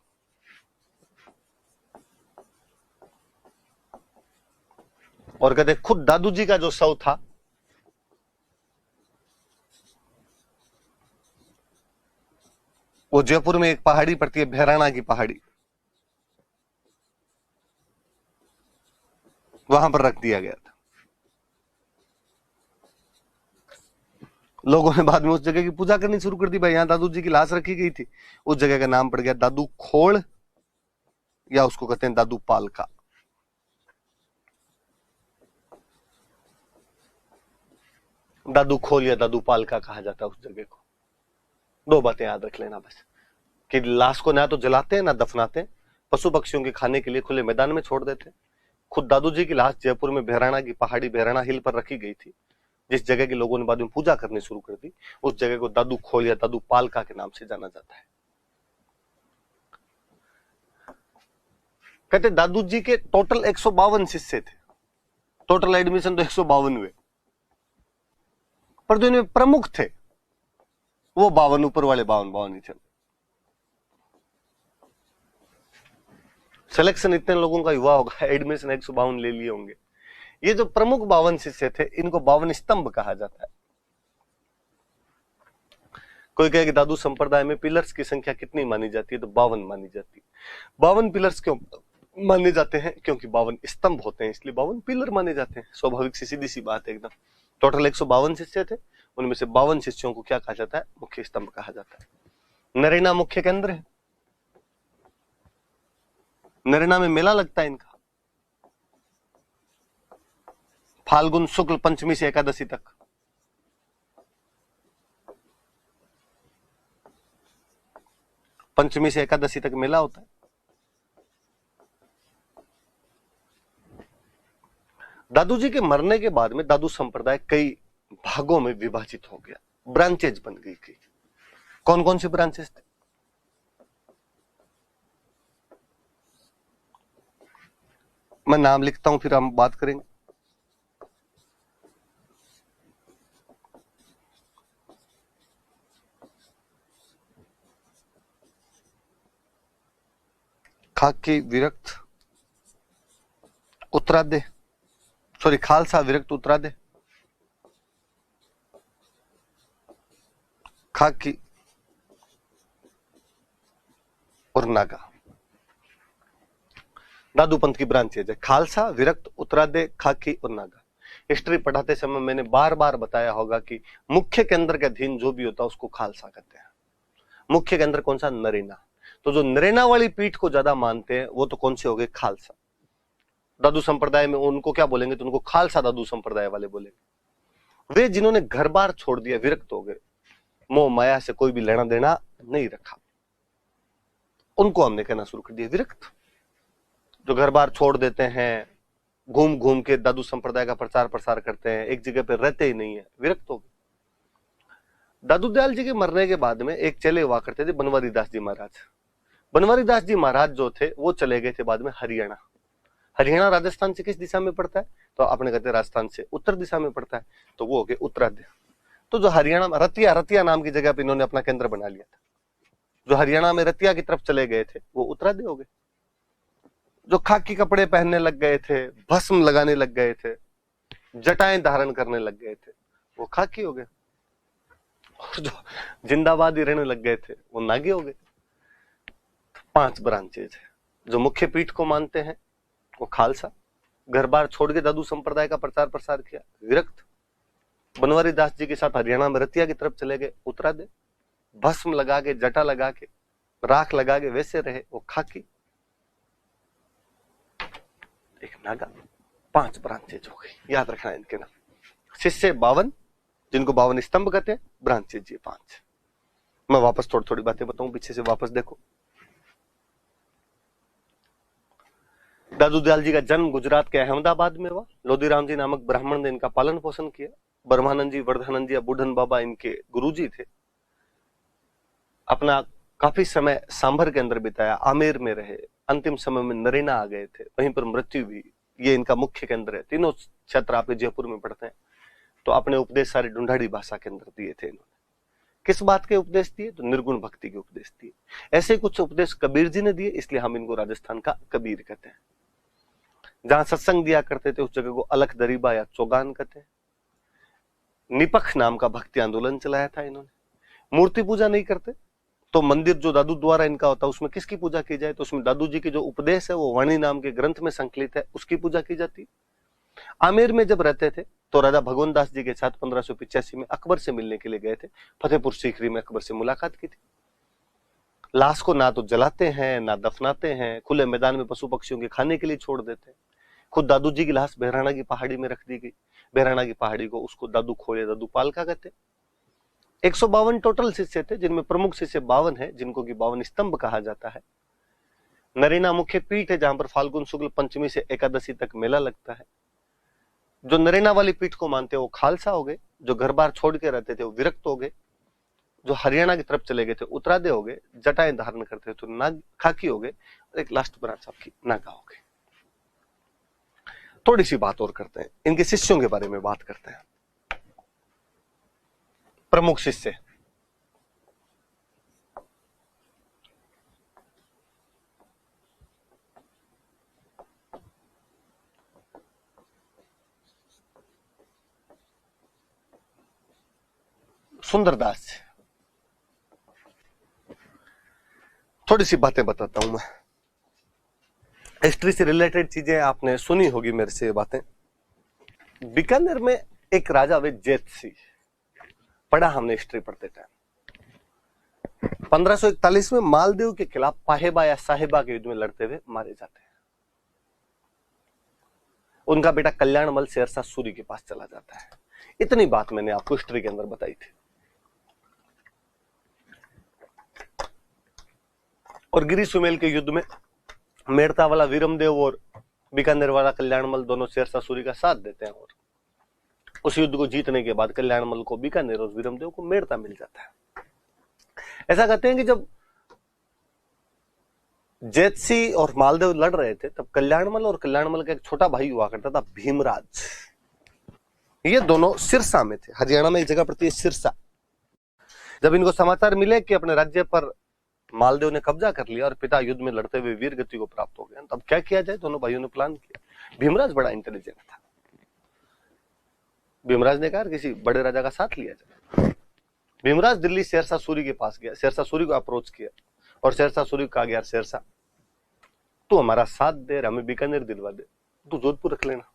और कहते खुद दादू जी का जो शव था वो जयपुर में एक पहाड़ी पड़ती है, भैराना की पहाड़ी, वहां पर रख दिया गया था। लोगों ने बाद में उस जगह की पूजा करनी शुरू कर दी। भाई यहां दादू जी की लाश रखी गई थी, उस जगह का नाम पड़ गया दादू खोड़, या उसको कहते हैं दादू पालका। दादू खोल या दादू पालका कहा जाता है उस जगह को। दो बातें याद रख लेना बस, कि लाश को ना तो जलाते हैं ना दफनाते हैं, पशु पक्षियों के खाने के लिए खुले मैदान में छोड़ देते हैं। खुद दादू जी की लाश जयपुर में भैराना की पहाड़ी, भैराना हिल पर रखी गई थी, जिस जगह के लोगों ने बाद में पूजा करनी शुरू कर दी। उस जगह को दादू खोल या दादू पालका के नाम से जाना जाता है। कहते दादू जी के टोटल 152 शिष्य थे, टोटल एडमिशन तो 152 हुए, पर जो इनमें प्रमुख थे वो 52, ऊपर वाले 52 ही थे। सिलेक्शन इतने लोगों का हुआ होगा, एडमिशन 152 ले लिए होंगे। ये जो प्रमुख 52 शिष्य थे, इनको 52 स्तंभ कहा जाता है। कोई कहे कि दादू संप्रदाय में पिलर्स की संख्या कितनी मानी जाती है, तो 52 मानी जाती है। 52 पिलर्स क्यों माने जाते हैं? क्योंकि 52 स्तंभ होते हैं, इसलिए 52 पिलर माने जाते हैं। स्वाभाविक सी सीधी सी बात है एकदम। टोटल 152 शिष्य थे, उनमें से 52 शिष्यों को क्या कहा जाता है? मुख्य स्तंभ कहा जाता है। नरेना मुख्य केंद्र है, नरेना में मेला लगता है इनका, फाल्गुन शुक्ल पंचमी से एकादशी तक। पंचमी से एकादशी तक मेला होता है। दादू जी के मरने के बाद में दादू संप्रदाय कई भागों में विभाजित हो गया, ब्रांचेज बन गई थी। कौन कौन सी ब्रांचेस थे? मैं नाम लिखता हूं, फिर हम बात करेंगे। खाकी विरक्त उत्तरादे, सॉरी खालसा विरक्त उत्तरादे, खाकी और नागा। दादू पंथ की ब्रांचेज है, खालसा, विरक्त, उत्तरादे, खाकी और नागा। हिस्ट्री पढ़ाते समय मैंने बार बार बताया होगा कि मुख्य केंद्र के अधीन जो भी होता है उसको खालसा कहते हैं। मुख्य केंद्र कौन सा? नरेना। तो जो नरेना वाली पीठ को ज्यादा मानते हैं वो तो कौन से हो गए? खालसा। दादू संप्रदाय में उनको क्या बोलेंगे? तो उनको खालसा दादू संप्रदाय वाले बोलेंगे। वे जिन्होंने घर बार छोड़ दिया, विरक्त हो गए, मोह माया से कोई भी लेना देना नहीं रखा, उनको हमने कहना शुरू कर दिया विरक्त। जो घर बार छोड़ देते हैं, घूम घूम के दादू संप्रदाय का प्रचार प्रसार करते हैं, एक जगह पे रहते ही नहीं है, विरक्त हो गए। दादू दयाल जी के मरने के बाद में एक चले हुआ करते थे, बनवारी दास जी महाराज। बनवारी दास जी महाराज जो थे वो चले गए थे बाद में हरियाणा। हरियाणा राजस्थान से किस दिशा में पड़ता है? तो अपने कहते हैं राजस्थान से उत्तर दिशा में पड़ता है, तो वो हो गए उत्तराद्य। तो जो हरियाणा में रतिया नाम की जगह पर इन्होंने अपना केंद्र बना लिया था। जो हरियाणा में रतिया की तरफ चले गए थे वो उत्तराद्य हो गए। जो खाकी कपड़े पहनने लग गए थे, भस्म लगाने लग गए थे, जटाएं धारण करने लग गए थे, वो खाकी हो गए। और जो जिंदाबाद ही रहने लग गए थे वो नागी हो गए। 5 ब्रांचेज है। जो मुख्य पीठ को मानते हैं वो खालसा, घर बार छोड़ के दादू संप्रदाय का प्रचार प्रसार किया। विरक्त बनवारी दास जी के साथ हरियाणा में रतिया की तरफ चले गए, उत्तरादे। भस्म लगा के, जटा लगा के, राख लगा के वैसे रहे वो खाकी। एक नागा। 5 ब्रांचेज हो गई, याद रखना इनके नाम। शिष्य 52, जिनको 52 स्तंभ कहते हैं, ब्रांचेज ये 5। मैं वापस थोड़ी थोड़ी बातें बताऊं, पीछे से वापस देखो। दादू दयाल जी का जन्म गुजरात के अहमदाबाद में हुआ। लोधीराम जी नामक ब्राह्मण ने इनका पालन पोषण किया। ब्रह्मानंद जी, वर्धानंद जी या बूढ़न बाबा इनके गुरुजी थे। अपना काफी समय सांभर के अंदर बिताया, आमेर में रहे। अंतिम समय में नरेना आ गए थे, वहीं पर मृत्यु भी। ये इनका मुख्य केंद्र है। तीनों क्षेत्र आपके जयपुर में पढ़ते हैं। तो अपने उपदेश सारे ढूंढाड़ी भाषा के अंदर दिए थे इन्होंने। किस बात के उपदेश दिए? तो निर्गुण भक्ति के उपदेश दिए। ऐसे कुछ उपदेश कबीर जी ने दिए, इसलिए हम इनको राजस्थान का कबीर कहते हैं। जहां सत्संग दिया करते थे उस जगह को अलख दरीबा या चौगान कहते हैं। निपख नाम का भक्ति आंदोलन चलाया था इन्होंने। मूर्ति पूजा नहीं करते, तो मंदिर जो दादू द्वारा इनका होता है उसमें किसकी पूजा की जाए? तो उसमें दादू जी की जो उपदेश है वो वाणी नाम के ग्रंथ में संकलित है, उसकी पूजा की जाती। आमेर में जब रहते थे तो राजा भगवान दास जी के साथ 1585 में अकबर से मिलने के लिए गए थे। फतेहपुर सीकरी में अकबर से मुलाकात की थी। लाश को ना तो जलाते हैं ना दफनाते हैं, खुले मैदान में पशु पक्षियों के खाने के लिए छोड़ देते हैं। खुद दादू जी की लाश बहराना की पहाड़ी में रख दी गई। बहराना की पहाड़ी को उसको दादू खोए दादू पालका कहते। 152 टोटल शिष्य थे, जिनमें प्रमुख शिष्य 52 है, जिनको कि 52 स्तंभ कहा जाता है। नरेना मुख्य पीठ है, जहां पर फाल्गुन शुक्ल पंचमी से एकादशी तक मेला लगता है। जो नरेना वाली पीठ को मानते हैं वो खालसा हो गए। जो घर बार छोड़ के रहते थे वो विरक्त हो गए। जो हरियाणा की तरफ चले गए थे उत्तरादे हो गए। जटाएं धारण करते थे तो नाग खाकी हो गए। और एक लास्ट ब्रांच आपकी नागा हो गई। थोड़ी सी बात और करते हैं, इनके शिष्यों के बारे में बात करते हैं। प्रमुख शिष्य सुंदरदास। थोड़ी सी बातें बताता हूं मैं, हिस्ट्री से रिलेटेड चीजें आपने सुनी होगी मेरे से ये बातें। बीकानेर में एक राजा वे जेतसी, पढ़ा हमने हिस्ट्री पढ़ते टाइम। 1541 में मालदेव के खिलाफ पाहेबा या साहेबा के युद्ध में लड़ते हुए मारे जाते हैं। उनका बेटा कल्याणमल शेरशाह सूरी के पास चला जाता है। इतनी बात मैंने आपको हिस्ट्री के अंदर बताई थी। और गिरी सुमेल के युद्ध में मेड़ता वाला वीरमदेव और बीकानेर वाला कल्याणमल दोनों शेरशाह सूरी का साथ देते हैं। और उस युद्ध को जीतने के बाद कल्याणमल को बीकानेर और वीरमदेव को मेड़ता मिल जाता है। ऐसा कहते हैं कि जब जेतसी और मालदेव लड़ रहे थे तब कल्याणमल और कल्याणमल का एक छोटा भाई हुआ करता था भीमराज। ये दोनों सिरसा में थे। हरियाणा में एक जगह पड़ती है सिरसा। जब इनको समाचार मिले कि अपने राज्य पर मालदेव ने कब्जा कर लिया और पिता युद्ध में लड़ते हुए वीर गति को प्राप्त हो गए, तब क्या किया जाए? दोनों भाइयों ने प्लान किया। भीमराज बड़ा इंटेलिजेंट था। भीमराज ने कहा किसी बड़े राजा का साथ लिया जाए। भीमराज दिल्ली शेरशाह सूरी के पास गया, शेरशाह सूरी को अप्रोच किया और शेरशाह सूरी को कहा गया, शेरशाह तू हमारा साथ दे, हमें बीकानेर दिलवा दे, तू जोधपुर रख लेना।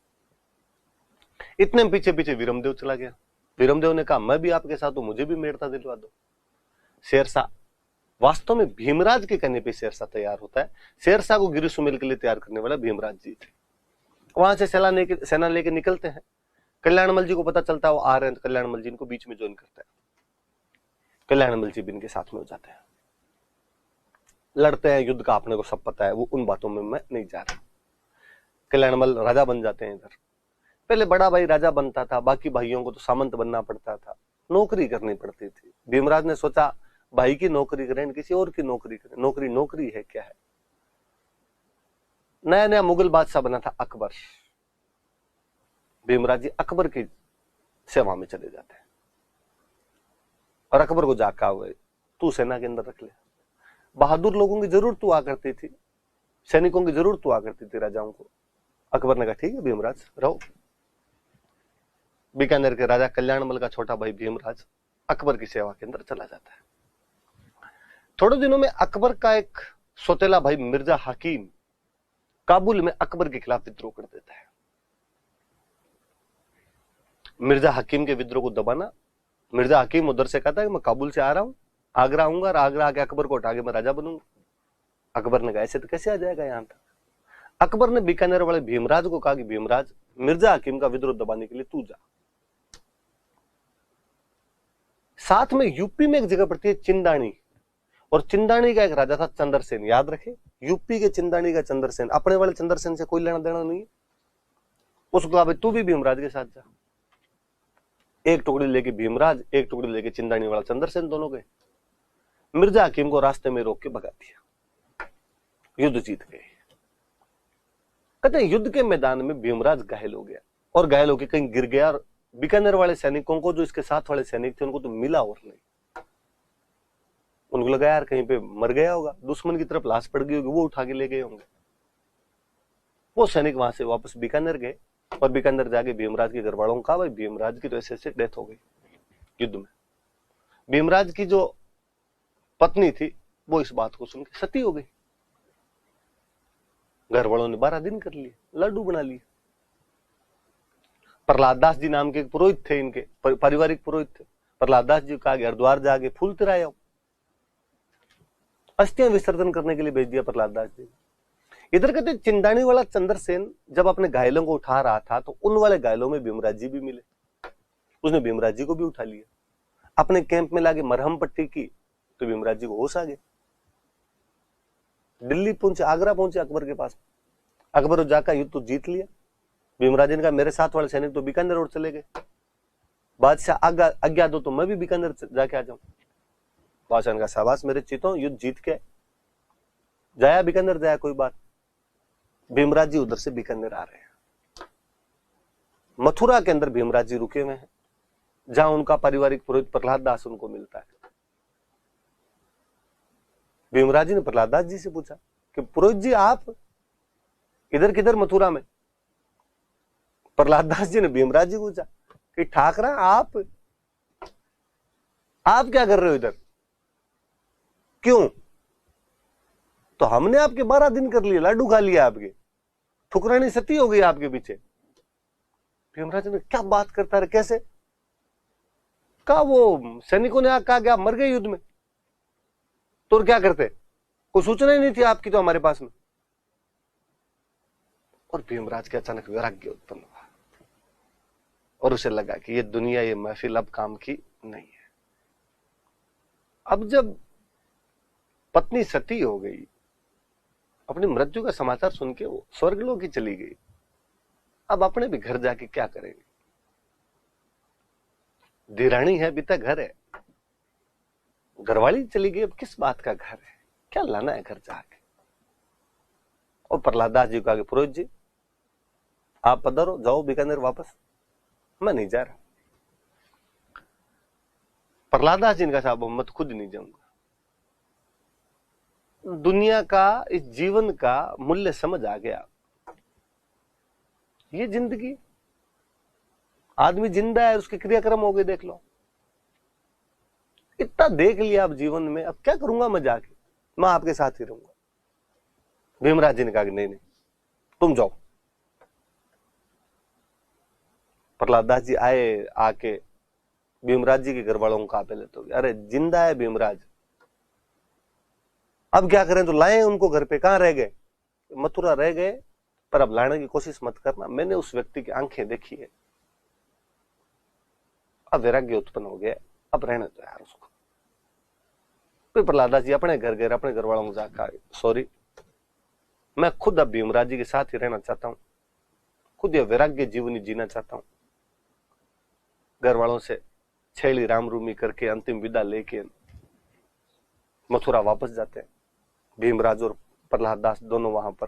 इतने पीछे पीछे वीरमदेव चला गया। वीरमदेव ने कहा मैं भी आपके साथ हूं, मुझे भी मेड़ता दिलवा दो। शेरशाह, वास्तव में भीमराज के कहने पे शेरशाह तैयार होता है। शेरशाह को गिरी सुमेल के लिए तैयार करने वाला भीमराज जी थे। वहां से सेना लेके निकलते हैं। कल्याणमल जी को पता चलता है वो आ रहे हैं, तो कल्याणमल जी इनको बीच में ज्वाइन करता है। कल्याणमल जी भी इनके साथ में हो जाते हैं। लड़ते हैं, युद्ध का अपने को सब पता है, वो उन बातों में मैं नहीं जा रहा। कल्याणमल राजा बन जाते हैं। इधर पहले बड़ा भाई राजा बनता था, बाकी भाइयों को तो सामंत बनना पड़ता था, नौकरी करनी पड़ती थी। भीमराज ने सोचा भाई की नौकरी करें, किसी और की नौकरी करें। नौकरी नौकरी है क्या है। नया नया मुगल बादशाह बना था अकबर। भीमराज जी अकबर की सेवा में चले जाते हैं और अकबर को जाकर हुए तू सेना के अंदर रख ले। बहादुर लोगों की जरूरत तू आ करती थी, सैनिकों की जरूरत तू आ करती थी राजाओं को। अकबर ने कहा ठीक है भीमराज रहो। बीकानेर के राजा कल्याणमल का छोटा भाई भीमराज अकबर की सेवा के अंदर चला जाता है। थोड़े दिनों में अकबर का एक सौतेला भाई मिर्जा हकीम काबुल में अकबर के खिलाफ विद्रोह कर देता है। मिर्जा हकीम के विद्रोह को दबाना, मिर्जा हकीम उधर से कहता है कि मैं काबुल से आ रहा हूं, आगरा आऊंगा और आगरा आके अकबर को उठा के मैं राजा बनूंगा। अकबर ने कहा ऐसे तो कैसे आ जाएगा यहां तक। अकबर ने बीकानेर वाले भीमराज को कहा कि भीमराज, मिर्जा हकीम का विद्रोह दबाने के लिए तू जा। साथ में यूपी में एक जगह पड़ती है चिंदानी, और चिंदानी का एक राजा था चंद्रसेन। याद रखे, यूपी के चिंदानी का चंद्रसेन, अपने वाले चंद्रसेन से कोई लेना देना नहीं है। उसको कहा भाई तू भी भीमराज के साथ जा। एक टुकड़ी लेके भीमराज, एक टुकड़ी लेके चिंदानी वाला चंद्रसेन, दोनों गए। मिर्जा हकीम को रास्ते में रोक के भगा दिया, युद्ध जीत गए। कहते हैं युद्ध के मैदान में भीमराज घायल हो गया, और घायल होकर कहीं गिर गया, और बीकानेर वाले सैनिकों को, जो इसके साथ वाले सैनिक थे, उनको तो मिला और नहीं। उनको लगा यार कहीं पे मर गया होगा, दुश्मन की तरफ लाश पड़ गई होगी, वो उठा के ले गए होंगे। वो सैनिक वहां से वापस बीकानेर गए, और बीकानेर जाके भीमराज के घर वालों को कहा भाई भीमराज की तो ऐसे ऐसे डेथ हो गई युद्ध में। भीमराज की जो पत्नी थी वो इस बात को सुन के सती हो गई। घर वालों ने 12 दिन कर लिए, लड्डू बना लिए। प्रहलाद दास जी नाम के एक पुरोहित थे, इनके पारिवारिक पुरोहित थे। प्रहलाद दास जी का हरिद्वार जाके फूल तिराया, अस्थियां विसर्जन करने के लिए भेज दिया प्रहलाद दास जी। इधर कहते चिंदानी वाला चंद्रसेन जब अपने घायलों को उठा रहा था, तो उन वाले घायलों में भीमराज जी भी मिले। उसने भीमराज जी को भी उठा लिया, अपने कैंप में लाके मरहम पट्टी की, तो भीमराज जी को होश आ गया। दिल्ली पहुंचे, आगरा पहुंचे अकबर के पास। अकबर जाकर युद्ध तो जीत लिया। भीमराज ने कहा मेरे साथ वाले सैनिक तो बीकानेर रोड चले गए, बादशाह आज्ञा दो तो मैं भी बीकानेर जाके आ जाऊं। बादशाह ने कहा शाबाश मेरे चीतों, युद्ध जीत के जाया बीकानेर जाया, कोई बात। भीमराज जी उधर से बीकानेर आ रहे हैं। मथुरा के अंदर भीमराज जी रुके हुए हैं, जहां उनका पारिवारिक पुरोहित प्रहलाद दास उनको मिलता है। भीमराज जी ने प्रहलाद दास जी से पूछा कि पुरोहित जी आप इधर किधर मथुरा में? प्रहलाद दास जी ने भीमराज जी को पूछा कि ठाकरा आप क्या कर रहे हो इधर, क्यों? तो हमने आपके 12 दिन कर लिए, लड्डू खा लिया आपके, ठुकरानी सती हो गई आपके पीछे। भीमराज ने क्या बात करता है, कैसे? कहा वो सैनिकों ने कहा कि आप मर गए युद्ध में, तो क्या करते, कोई सूचना ही नहीं थी आपकी तो हमारे पास में। और भीमराज के अचानक वैराग्य उत्पन्न हुआ, और उसे लगा कि ये दुनिया, ये महफिल अब काम की नहीं है। अब जब पत्नी सती हो गई, अपनी मृत्यु का समाचार सुन के वो स्वर्गलोक की चली गई, अब अपने भी घर जाके क्या करेंगे? धीरानी है, बीता घर है, घरवाली चली गई, अब किस बात का घर है, क्या लाना है घर जाके? और प्रहलाद दास जी को आगे, पुरोहित जी आप पधारो, जाओ बीकानेर वापस, मैं नहीं जा रहा। प्रहलाद दास जी ने कहा साहब मैं तो खुद नहीं जाऊंगा। दुनिया का, इस जीवन का मूल्य समझ आ गया। ये जिंदगी, आदमी जिंदा है, उसके क्रियाक्रम हो गए, देख लो, इतना देख लिया अब जीवन में, अब क्या करूंगा मैं जाके, मैं आपके साथ ही रहूंगा। भीमराज जी ने कहा कि नहीं नहीं तुम जाओ। प्रहलाद दास जी आए, आके भीमराज जी के घर वालों को कहा पहले तो, अरे जिंदा है भीमराज, अब क्या करें? तो लाए उनको घर पे, कहां रह गए? मथुरा रह गए, पर अब लाने की कोशिश मत करना, मैंने उस व्यक्ति की आंखें देखी है। अब वैराग्य उत्पन्न हो गया, अब रहने दो यार उसको। फिर प्रहलाद दास जी अपने घर गए, अपने घर वालों को जाकर सॉरी, मैं खुद अब भीमराज जी के साथ ही रहना चाहता हूं, खुद यह वैराग्य जीवनी जीना चाहता हूं। घर वालों से छेड़ी रामरूमी करके अंतिम विदा लेके मथुरा वापस जाते हैं। भीमराज और प्रहलाद दास दोनों वहां पर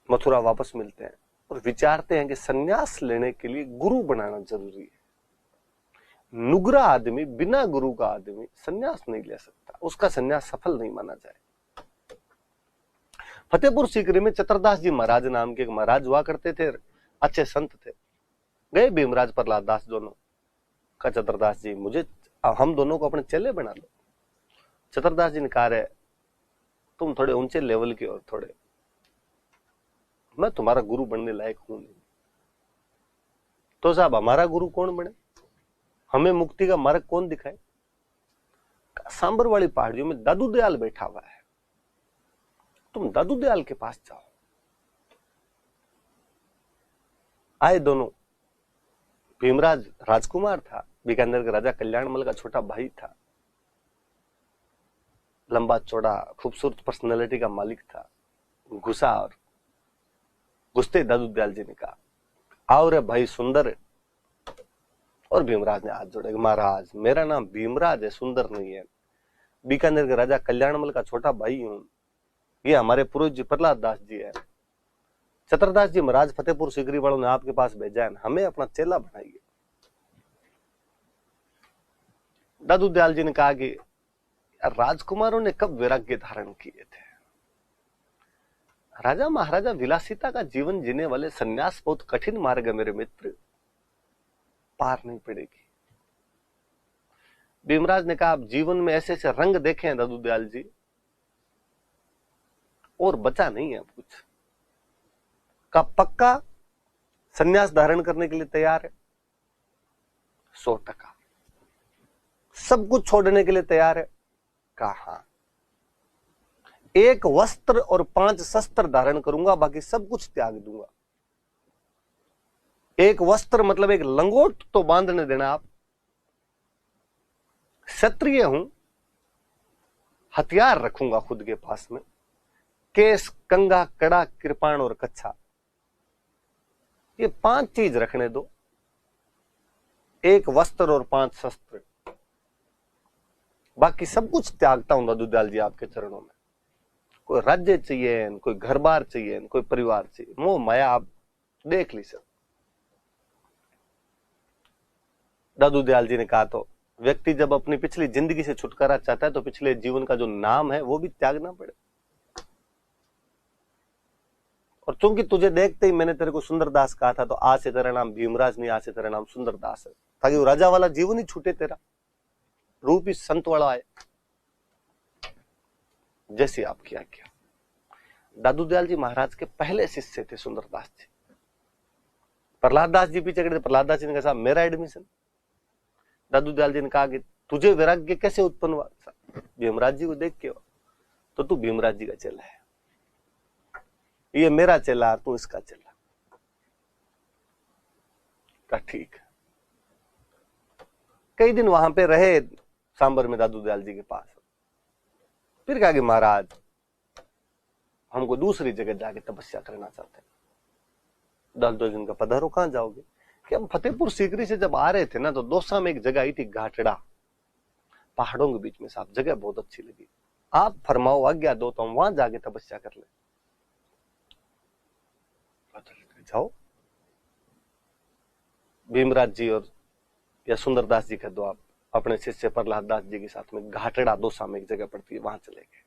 मथुरा वापस मिलते हैं और विचारते हैं कि सन्यास लेने के लिए गुरु बनाना जरूरी है। नुगरा आदमी, बिना गुरु का आदमी सन्यास नहीं ले सकता, उसका सन्यास सफल नहीं माना जाए। फतेहपुर सीकरी में चतुरदास जी महाराज नाम के एक महाराज हुआ करते थे, अच्छे संत थे। गए भीमराज प्रहलाद दास दोनों, का चतुरदास जी मुझे, हम दोनों को अपने चेले बना लो। चतुरदास जी ने कहा है तुम थोड़े ऊंचे लेवल के और थोड़े, मैं तुम्हारा गुरु बनने लायक हूं नहीं। तो साहब हमारा गुरु कौन बने, हमें मुक्ति का मार्ग कौन दिखाए? सांबर वाली पहाड़ियों में दादू दयाल बैठा हुआ है, तुम दादू दयाल के पास जाओ। आए दोनों। भीमराज राजकुमार था, बीकानेर के राजा कल्याणमल का छोटा भाई था, लंबा चौड़ा खूबसूरत पर्सनैलिटी का मालिक था। घुसा और घुसते दादू दयाल जी ने कहा आओ रे भाई सुंदर। और भीमराज ने हाथ जोड़े, महाराज मेरा नाम भीमराज है, सुंदर नहीं है। बीकानेर के राजा कल्याणमल का छोटा भाई हूं, ये हमारे पूर्वज जी प्रहलाद दास जी है। चतुरदास जी महाराज फतेहपुर सीकरी वालों ने आपके पास भेजा है, हमें अपना चेला बनाइए। दादू दयाल जी ने कहा कि राजकुमारों ने कब वैराग्य धारण किए थे? राजा महाराजा विलासिता का जीवन जीने वाले सन्यास बहुत कठिन मार्ग है मेरे मित्र, पार नहीं पड़ेगी। भीमराज ने कहा आप जीवन में ऐसे ऐसे रंग देखे हैं दादू दयाल जी, और बचा नहीं है कुछ। का पक्का सन्यास धारण करने के लिए तैयार है? 100%। सब कुछ छोड़ने के लिए तैयार है? कहा 1 वस्त्र और 5 शस्त्र धारण करूंगा, बाकी सब कुछ त्याग दूंगा। 1 वस्त्र मतलब एक लंगोट तो बांधने देना आप। क्षत्रिय हूं, हथियार रखूंगा खुद के पास में, केस, कंगा, कड़ा, कृपाण और कच्छा, ये 5 चीज रखने दो। 1 वस्त्र और 5 शस्त्र, बाकी सब कुछ त्यागता हूं दादू दयाल जी आपके चरणों में। कोई राज्य चाहिए, कोई घर बार चाहिए, कोई परिवार चाहिए, मोह माया आप देख ली सर। दादू दयाल जी ने कहा तो व्यक्ति जब अपनी पिछली जिंदगी से छुटकारा चाहता है तो पिछले जीवन का जो नाम है वो भी त्यागना पड़े। और चूंकि तुझे देखते ही मैंने तेरे को सुंदरदास कहा था, तो आज से तेरा नाम भीमराज नहीं, आज से तेरा नाम सुंदरदास है, ताकि वो राजा वाला जीवन ही छूटे, तेरा रूप ही संत वाला आए। जैसे आप किया क्या। दादू दयाल जी महाराज के पहले शिष्य थे सुंदरदास जी। प्रहलाद दास जी पीछे खड़े थे, प्रहलाद दास जी ने कहा मेरा एडमिशन। दादू दयाल जी ने कहा कि तुझे वैराग्य कैसे उत्पन्न हुआ? भीमराज जी को देख के। तो तू भीमराज जी का चेला है, ये मेरा चेला, तू इसका चेला। का ठीक। कई दिन वहां पे रहे सांबर में दादू दयाल जी के पास। फिर कहा कि महाराज हमको दूसरी जगह जाके तपस्या करना चाहते हैं। दादू जी का पधारो, कहां जाओगे? कि हम फतेहपुर सीकरी से जब आ रहे थे ना, तो दोसा में एक जगह आई थी घाटड़ा, पहाड़ों के बीच में साहब, जगह बहुत अच्छी लगी, आप फरमाओ, आज्ञा दो तो हम वहां जाके तपस्या कर ले। जाओ। भीमराज जी और या सुंदरदास जी कह दो आप, अपने शिष्य प्रहलाद दास जी के साथ में घाटड़ा दोसा में एक जगह पड़ती है, वहां चले गए।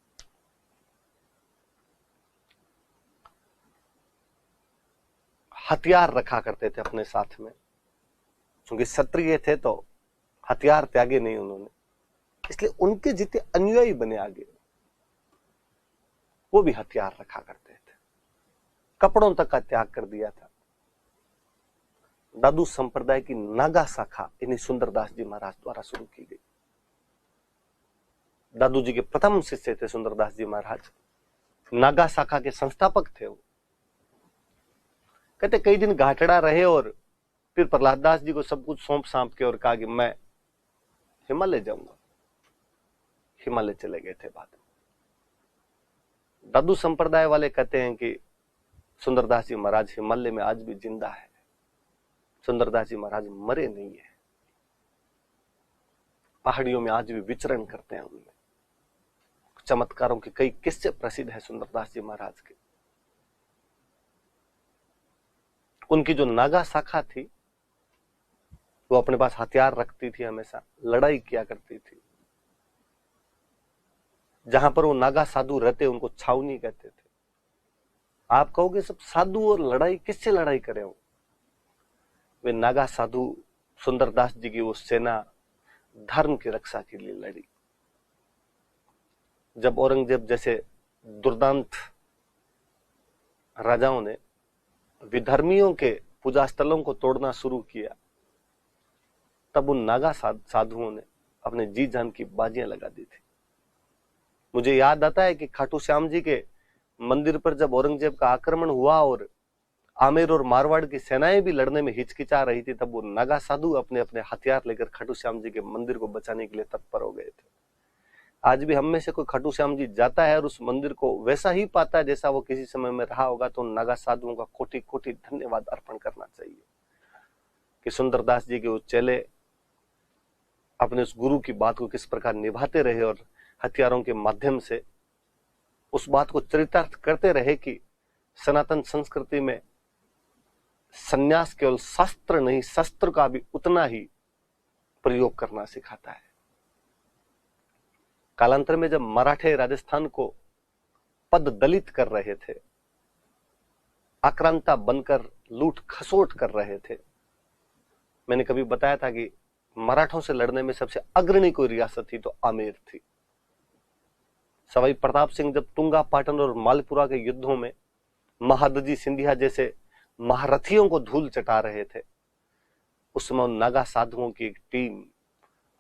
हथियार रखा करते थे अपने साथ में, क्योंकि क्षत्रिय थे तो हथियार त्यागे नहीं उन्होंने, इसलिए उनके जितने अनुयायी बने आगे, वो भी हथियार रखा करते थे। कपड़ों तक का त्याग कर दिया था। दादू संप्रदाय की नागा शाखा इन्हीं सुंदरदास जी महाराज द्वारा शुरू की गई। दादू जी के प्रथम शिष्य थे सुंदरदास जी महाराज, नागा शाखा के संस्थापक थे वो। कहते कई दिन घाटड़ा रहे और फिर प्रहलाद दास जी को सब कुछ सौंप सांप के और कहा कि मैं हिमालय जाऊंगा। हिमालय चले गए थे बाद में। दादू संप्रदाय वाले कहते हैं कि सुंदरदास जी महाराज हिमालय में आज भी जिंदा है। सुंदरदास जी महाराज मरे नहीं है, पहाड़ियों में आज भी विचरण करते हैं। उनमें चमत्कारों के कई किस्से प्रसिद्ध है सुंदरदास जी महाराज के। उनकी जो नागा शाखा थी, वो अपने पास हथियार रखती थी, हमेशा लड़ाई किया करती थी। जहां पर वो नागा साधु रहते उनको छावनी कहते थे। आप कहोगे सब साधु और लड़ाई, किससे लड़ाई करे हो? वे नागा साधु सुंदरदास जी की वो सेना धर्म की रक्षा के लिए लड़ी। जब औरंगजेब जैसे दुर्दांत राजाओं ने विधर्मियों के पूजा स्थलों को तोड़ना शुरू किया, तब उन नागा साधुओं ने अपने जी जान की बाजियां लगा दी थी। मुझे याद आता है कि खाटू श्याम जी के मंदिर पर जब औरंगजेब का आक्रमण हुआ और आमेर और मारवाड़ की सेनाएं भी लड़ने में हिचकिचा रही थी, तब वो नागा साधु अपने अपने हथियार लेकर खाटू श्याम जी के मंदिर को बचाने के लिए तत्पर हो गए थे। आज भी हम में से कोई खाटू श्याम जी जाता है और उस मंदिर को वैसा ही पाता है जैसा वो किसी समय में रहा होगा, तो नागा साधुओं का कोटि कोटि धन्यवाद अर्पण करना चाहिए कि सुंदरदास जी के वो चेले अपने उस गुरु की बात को किस प्रकार निभाते रहे और हथियारों के माध्यम से उस बात को चरितार्थ करते रहे कि सनातन संस्कृति में संन्यास केवल शास्त्र नहीं, शस्त्र का भी उतना ही प्रयोग करना सिखाता है। कालांतर में जब मराठे राजस्थान को पद दलित कर रहे थे, आक्रांता बनकर लूट खसोट कर रहे थे, मैंने कभी बताया था कि मराठों से लड़ने में सबसे अग्रणी कोई रियासत थी तो आमेर थी। सवाई प्रताप सिंह जब तुंगा पाटन और मालपुरा के युद्धों में महादजी सिंधिया जैसे महारथियों को धूल चटा रहे थे, उस समय नागा साधुओं की एक टीम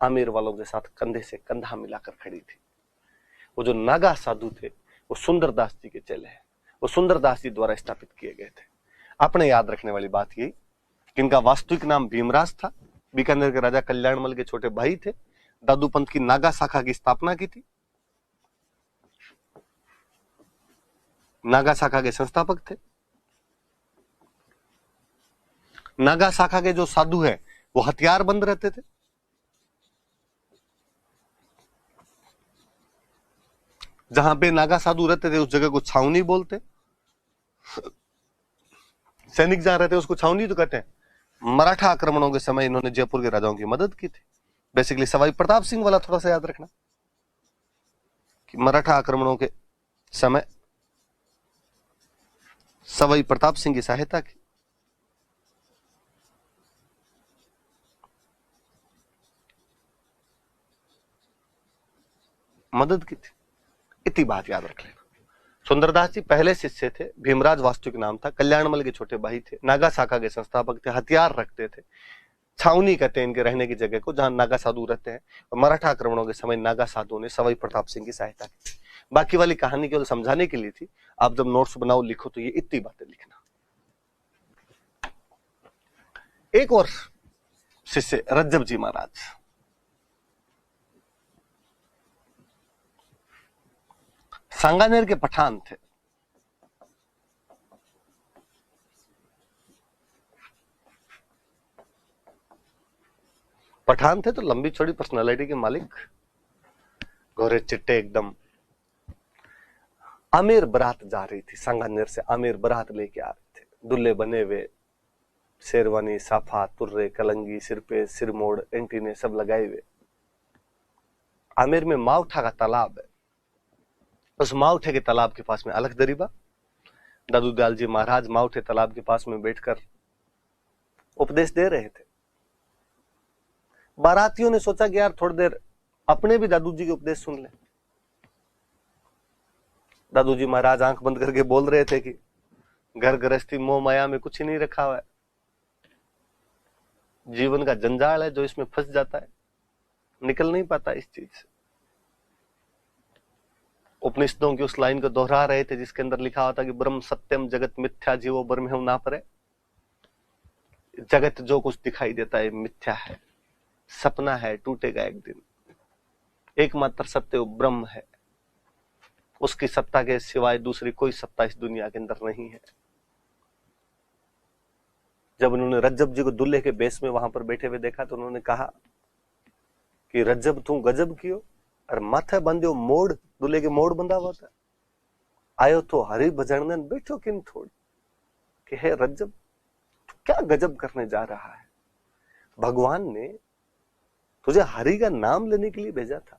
आमेर वालों के साथ कंधे से कंधा मिलाकर खड़ी थी। वो जो नागा साधु थे वो सुंदरदास जी के चेले हैं, वो सुंदरदास जी द्वारा स्थापित किए गए थे। आपने याद रखने वाली बात यही कि इनका वास्तविक नाम भीमराज था, बीकानेर के राजा कल्याणमल के छोटे भाई थे, दादू पंथ की नागा शाखा की स्थापना की थी, नागा शाखा के संस्थापक थे। नागा शाखा के जो साधु हैं वो हथियार बंद रहते थे। जहां पे नागा साधु रहते थे उस जगह को छावनी बोलते। सैनिक जहां रहते उसको छावनी तो कहते हैं। मराठा आक्रमणों के समय इन्होंने जयपुर के राजाओं की मदद की थी। बेसिकली सवाई प्रताप सिंह वाला थोड़ा सा याद रखना कि मराठा आक्रमणों के समय सवाई प्रताप सिंह की सहायता की। मदद की थी, इतनी बात याद रख लेना। सुंदरदास जी पहले शिष्य थे, भीमराज वास्तविक नाम था, कल्याणमल के छोटे भाई थे, नागा शाखा के संस्थापक थे, हथियार रखते थे। छावनी कहते हैं इनके रहने की जगह को जहां नागा साधु रहते हैं। और मराठा आक्रमणों के समय नागा साधुओं ने सवाई प्रताप सिंह की सहायता की। बाकी वाली कहानी केवल समझाने के लिए थी। आप जब नोट्स बनाओ लिखो तो ये इतनी बातें लिखना। एक और शिष्य रज्जब जी महाराज, सांगानेर के पठान थे। पठान थे तो लंबी चौड़ी पर्सनालिटी के मालिक, गोरे चिट्टे एकदम। आमेर बारात जा रही थी, सांगानेर से आमेर बारात लेके आ रहे थे, दुल्ले बने हुए, शेरवानी, साफा, तुर्रे, कलंगी, सिर पे सिरमोड़, एंटीने सब लगाए हुए। आमेर में मावठा का तालाब है। उस मावठे के तालाब के पास में अलख दरीबा, दादू दयाल जी महाराज मावठे तालाब के पास में बैठकर उपदेश दे रहे थे। बारातियों ने सोचा कि यार थोड़ी देर अपने भी दादू जी के उपदेश सुन ले। दादू जी महाराज आंख बंद करके बोल रहे थे कि घर गृहस्थी मोह माया में कुछ ही नहीं रखा हुआ है, जीवन का जंजाल है जो इसमें फंस जाता है, निकल नहीं पाता इस चीज से। उपनिषदों की उस लाइन को दोहरा रहे थे जिसके अंदर लिखा होता कि ब्रह्म सत्यम जगत मिथ्या जीवो ब्रह्म ना परे। जगत जो कुछ दिखाई देता है मिथ्या है, सपना है, टूटेगा एक दिन। एकमात्र सत्य वो ब्रह्म है, उसकी सत्ता के सिवाय दूसरी कोई सत्ता इस दुनिया के अंदर नहीं है। जब उन्होंने रज्जब जी को दुल्हे के बेस में वहां पर बैठे हुए देखा तो उन्होंने कहा कि रज्जब तू गजब कियो, और माथे बंधो मोड़, दुल्हे के मोड़ बंधा हुआ था, आयो तो हरि भजन बैठो किन थोड़ी, कि हे रज्जब तू क्या गजब करने जा रहा है, भगवान ने तुझे हरि का नाम लेने के लिए भेजा था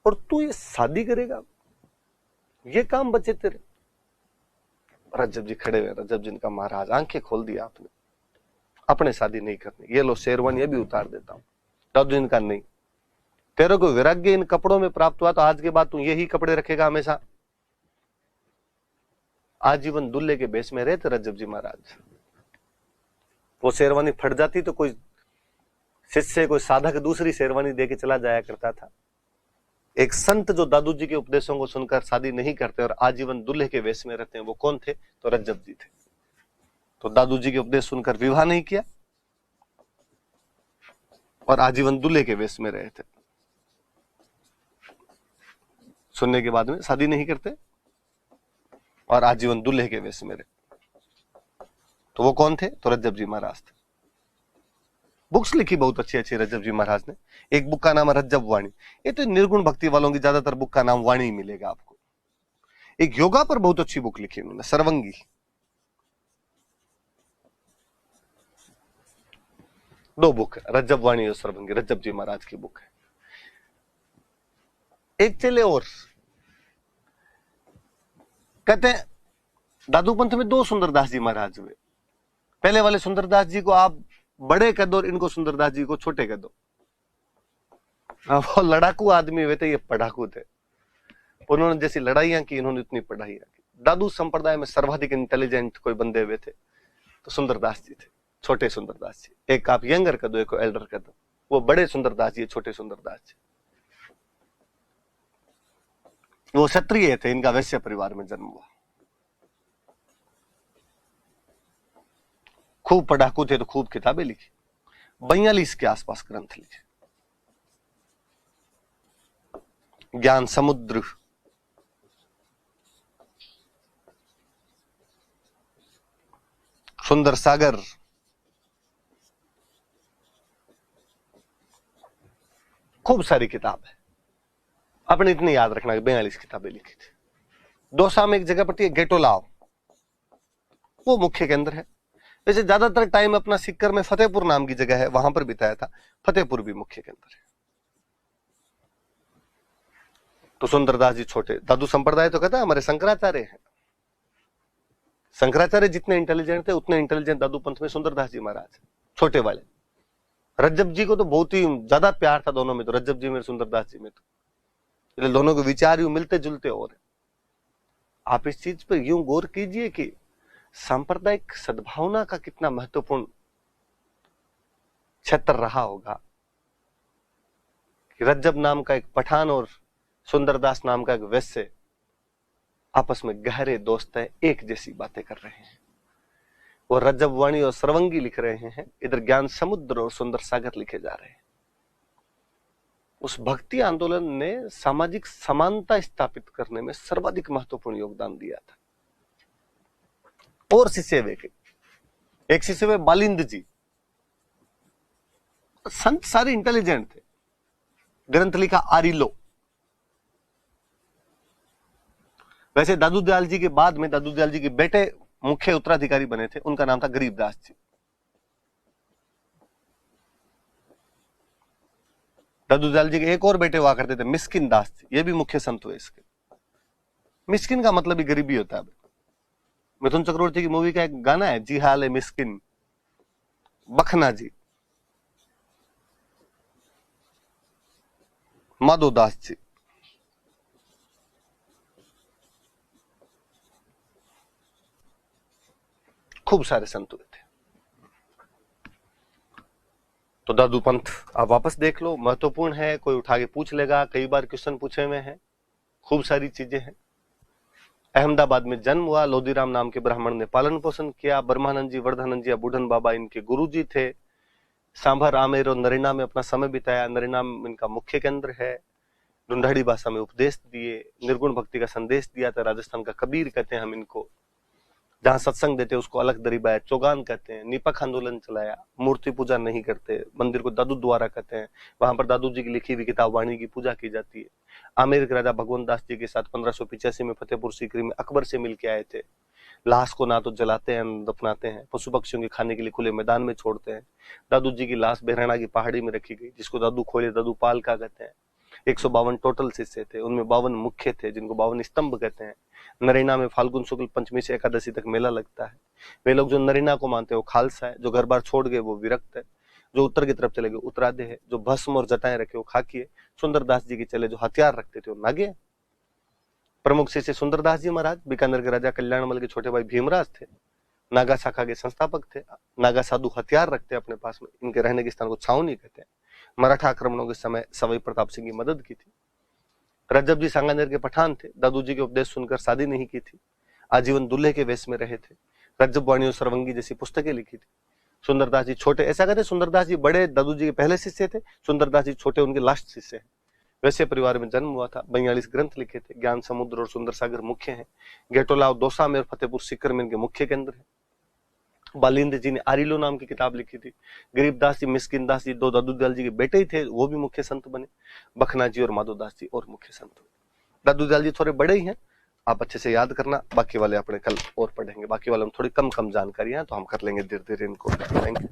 और तू ये शादी करेगा, ये काम बचे तेरे। रज्जब जी खड़े हुए, रज्जब जी का महाराज आंखें खोल दिया आपने, अपने शादी नहीं करनी, ये लो शेरवानी ये भी उतार देता हूं। दादू इनका नहीं, तेरे को वैराग्य इन कपड़ों में प्राप्त हुआ तो आज के बाद तू यही कपड़े रखेगा हमेशा। आजीवन दूल्हे के बेस में रहते रज्जब जी महाराज। वो शेरवानी फट जाती तो कोई शिष्य, कोई साधक दूसरी शेरवानी देके चला जाया करता था। एक संत जो दादू जी के उपदेशों को सुनकर शादी नहीं करते और आजीवन दूल्हे के वेश में रहते हैं, वो कौन थे? तो रज्जब जी थे। तो दादू जी के उपदेश सुनकर विवाह नहीं किया और आजीवन दूल्हे के वेश में रहे थे। सुनने के बाद में शादी नहीं करते और आजीवन दूल्हे के वेश में रहे। तो वो कौन थे? तो रज्जब जी महाराज थे। बुक्स लिखी बहुत अच्छी अच्छी रज्जब जी महाराज ने। एक बुक का नाम है रज्जब वाणी। ये तो निर्गुण भक्ति वालों की ज्यादातर बुक का नाम वाणी मिलेगा आपको। एक योगा पर बहुत अच्छी बुक लिखी उन्होंने, सर्वंगी। दो बुक है, रज्जब वाणी और सर्वंगी, रज्जब जी महाराज की बुक है। एक चले और कहते हैं दादू पंथ में दो सुंदरदास जी महाराज हुए। पहले वाले सुंदरदास जी को आप बड़े कर दो और इनको सुंदरदास जी को छोटे कर दो। वो लड़ाकू आदमी हुए थे, ये पढ़ाकू थे। उन्होंने जैसी लड़ाइयां की, इन्होंने उतनी पढ़ाइयां की। दादू संप्रदाय में सर्वाधिक इंटेलिजेंट कोई बंदे हुए थे तो सुंदरदास जी थे, छोटे सुंदरदास जी। एक आप यंगर कर दो, एक एल्डर कर दो। वो बड़े सुंदरदास जी, छोटे सुंदरदास जी। वो क्षत्रिय थे, इनका वैश्य परिवार में जन्म हुआ। खूब पढ़ाकू थे तो खूब किताबें लिखी, 42 के आसपास ग्रंथ लिखे। ज्ञान समुद्र, सुंदर सागर, खूब सारी किताब है। अपने इतनी याद रखना, 42 किताबें लिखी थी। दौसा में एक जगह पड़ती है गेटोलाव, वो मुख्य केंद्र है। वैसे ज्यादातर टाइम अपना सिक्कर में फतेहपुर नाम की जगह है, वहां पर बिताया था। फतेहपुर भी मुख्य केंद्र है। तो सुंदरदास जी छोटे, दादू संप्रदाय तो कहता है हमारे शंकराचार्य हैं। शंकराचार्य जितने इंटेलिजेंट थे उतने इंटेलिजेंट दादू पंथ में सुंदरदास जी महाराज, छोटे वाले। रज्जब जी को तो बहुत ही ज्यादा प्यार था दोनों में, तो रज्जब जी में, सुंदरदास जी में तो दोनों के विचार यूं मिलते जुलते। और आप इस चीज पर यूं गौर कीजिए कि सांप्रदायिक सद्भावना का कितना महत्वपूर्ण क्षेत्र रहा होगा कि रज्जब नाम का एक पठान और सुंदरदास नाम का एक वैश्य आपस में गहरे दोस्त है, एक जैसी बातें कर रहे हैं। वो रज्जब वाणी और सर्वंगी लिख रहे हैं, इधर ज्ञान समुद्र और सुंदर सागर लिखे जा रहे हैं। उस भक्ति आंदोलन ने सामाजिक समानता स्थापित करने में सर्वाधिक महत्वपूर्ण योगदान दिया था। और शिष्य वे, एक शिष्य वे बालिंद जी, संत सारे इंटेलिजेंट थे। ग्रंथ लिखा आरिलो। वैसे दादू दयाल जी के बाद में दादू दयाल जी के बेटे मुख्य उत्तराधिकारी बने थे, उनका नाम था गरीबदास जी। दादू दयाल जी के एक और बेटे हुआ करते थे, मिस्किन दास जी, ये भी मुख्य संत हुए इसके। मिस्किन का मतलब ही गरीबी होता है। मिथुन चक्रवर्ती की मूवी का एक गाना है, जी हाल है मिस्किन। बखना जी, माधोदास जी, खूब सारे संत हुए थे। तो दादू पंथ आप वापस देख लो, महत्वपूर्ण है, कोई उठा के पूछ लेगा, कई बार क्वेश्चन पूछे हुए हैं, खूब सारी चीजें हैं। अहमदाबाद में जन्म हुआ, लोधीराम नाम के ब्राह्मण ने पालन पोषण किया। ब्रह्मानंद जी, वर्धानंद जी या बूढ़न बाबा इनके गुरु जी थे। सांभर, आमेर और नरेना में अपना समय बिताया। नरेना में इनका मुख्य केंद्र है। ढूंढाड़ी भाषा में उपदेश दिए, निर्गुण भक्ति का संदेश दिया था। राजस्थान का कबीर कहते हैं हम इनको। जहां सत्संग देते उसको अलग दरीबाया, चौगान कहते हैं। निपक आंदोलन चलाया, मूर्ति पूजा नहीं करते, मंदिर को दादू द्वारा कहते हैं। वहां पर दादू जी की लिखी हुई किताब वाणी की पूजा की जाती है। आमेर के राजा भगवंत दास जी के साथ 1585 में फतेहपुर सीकरी में अकबर से मिलके आए थे। लाश को ना तो जलाते हैं न दफनाते हैं, पशु पक्षियों के खाने के लिए खुले मैदान में छोड़ते हैं। दादू जी की लाश बेहराना की पहाड़ी में रखी गई, जिसको दादू खोले दादू पाल का कहते हैं। 152 टोटल शिष्य थे, उनमें 52 मुख्य थे जिनको 52 स्तंभ कहते हैं। नरेना में फाल्गुन शुक्ल पंचमी से एकादशी तक मेला लगता है। वे लोग जो नरेना को मानते हैं वो खालसा है, जो घर बार छोड़ गए वो विरक्त है, जो उत्तर की तरफ चले गए उत्तराधे है, जो भस्म और जटाएं रखे वो खाकी है, सुंदरदास जी के चले जो हथियार रखते थे वो नागे है। प्रमुख शिष्य सुंदरदास जी महाराज बीकानेर के राजा कल्याणमल के छोटे भाई भीमराज थे, नागा शाखा के संस्थापक थे। नागा साधु हथियार रखते अपने पास में, इनके रहने के स्थान को छावनी कहते हैं। मराठा आक्रमणों के समय सवाई प्रताप सिंह की मदद की थी। रज्जब जी सांगानेर के पठान थे, दादू जी के उपदेश सुनकर शादी नहीं की थी, आजीवन दूल्हे के वेश में रहे थे, रज्जब वाणी और सरवंगी जैसी पुस्तकें लिखी थी। सुंदरदास जी छोटे, ऐसा कहते सुंदरदास जी बड़े दादू जी के पहले शिष्य थे, सुंदरदास जी छोटे उनके लास्ट शिष्य हैं। वैसे परिवार में जन्म हुआ था, 42 ग्रंथ लिखे थे, ज्ञान समुद्र और सुंदर सागर मुख्य हैं। गेटोला और दौसा में और फतेहपुर सीकर में इनके मुख्य केंद्र है। बालिंद्र जी ने आरिलो नाम की किताब लिखी थी। गरीबदास जी, मिस्किनदास जी 2 दादूदयाल जी के बेटे ही थे, वो भी मुख्य संत बने। बखना जी और माधोदास जी और मुख्य संत बने। दादूदयाल जी थोड़े बड़े ही हैं, आप अच्छे से याद करना, बाकी वाले अपने कल और पढ़ेंगे। बाकी वाले में थोड़ी कम जानकारी है तो हम कर लेंगे धीरे धीरे इनको। Thank you.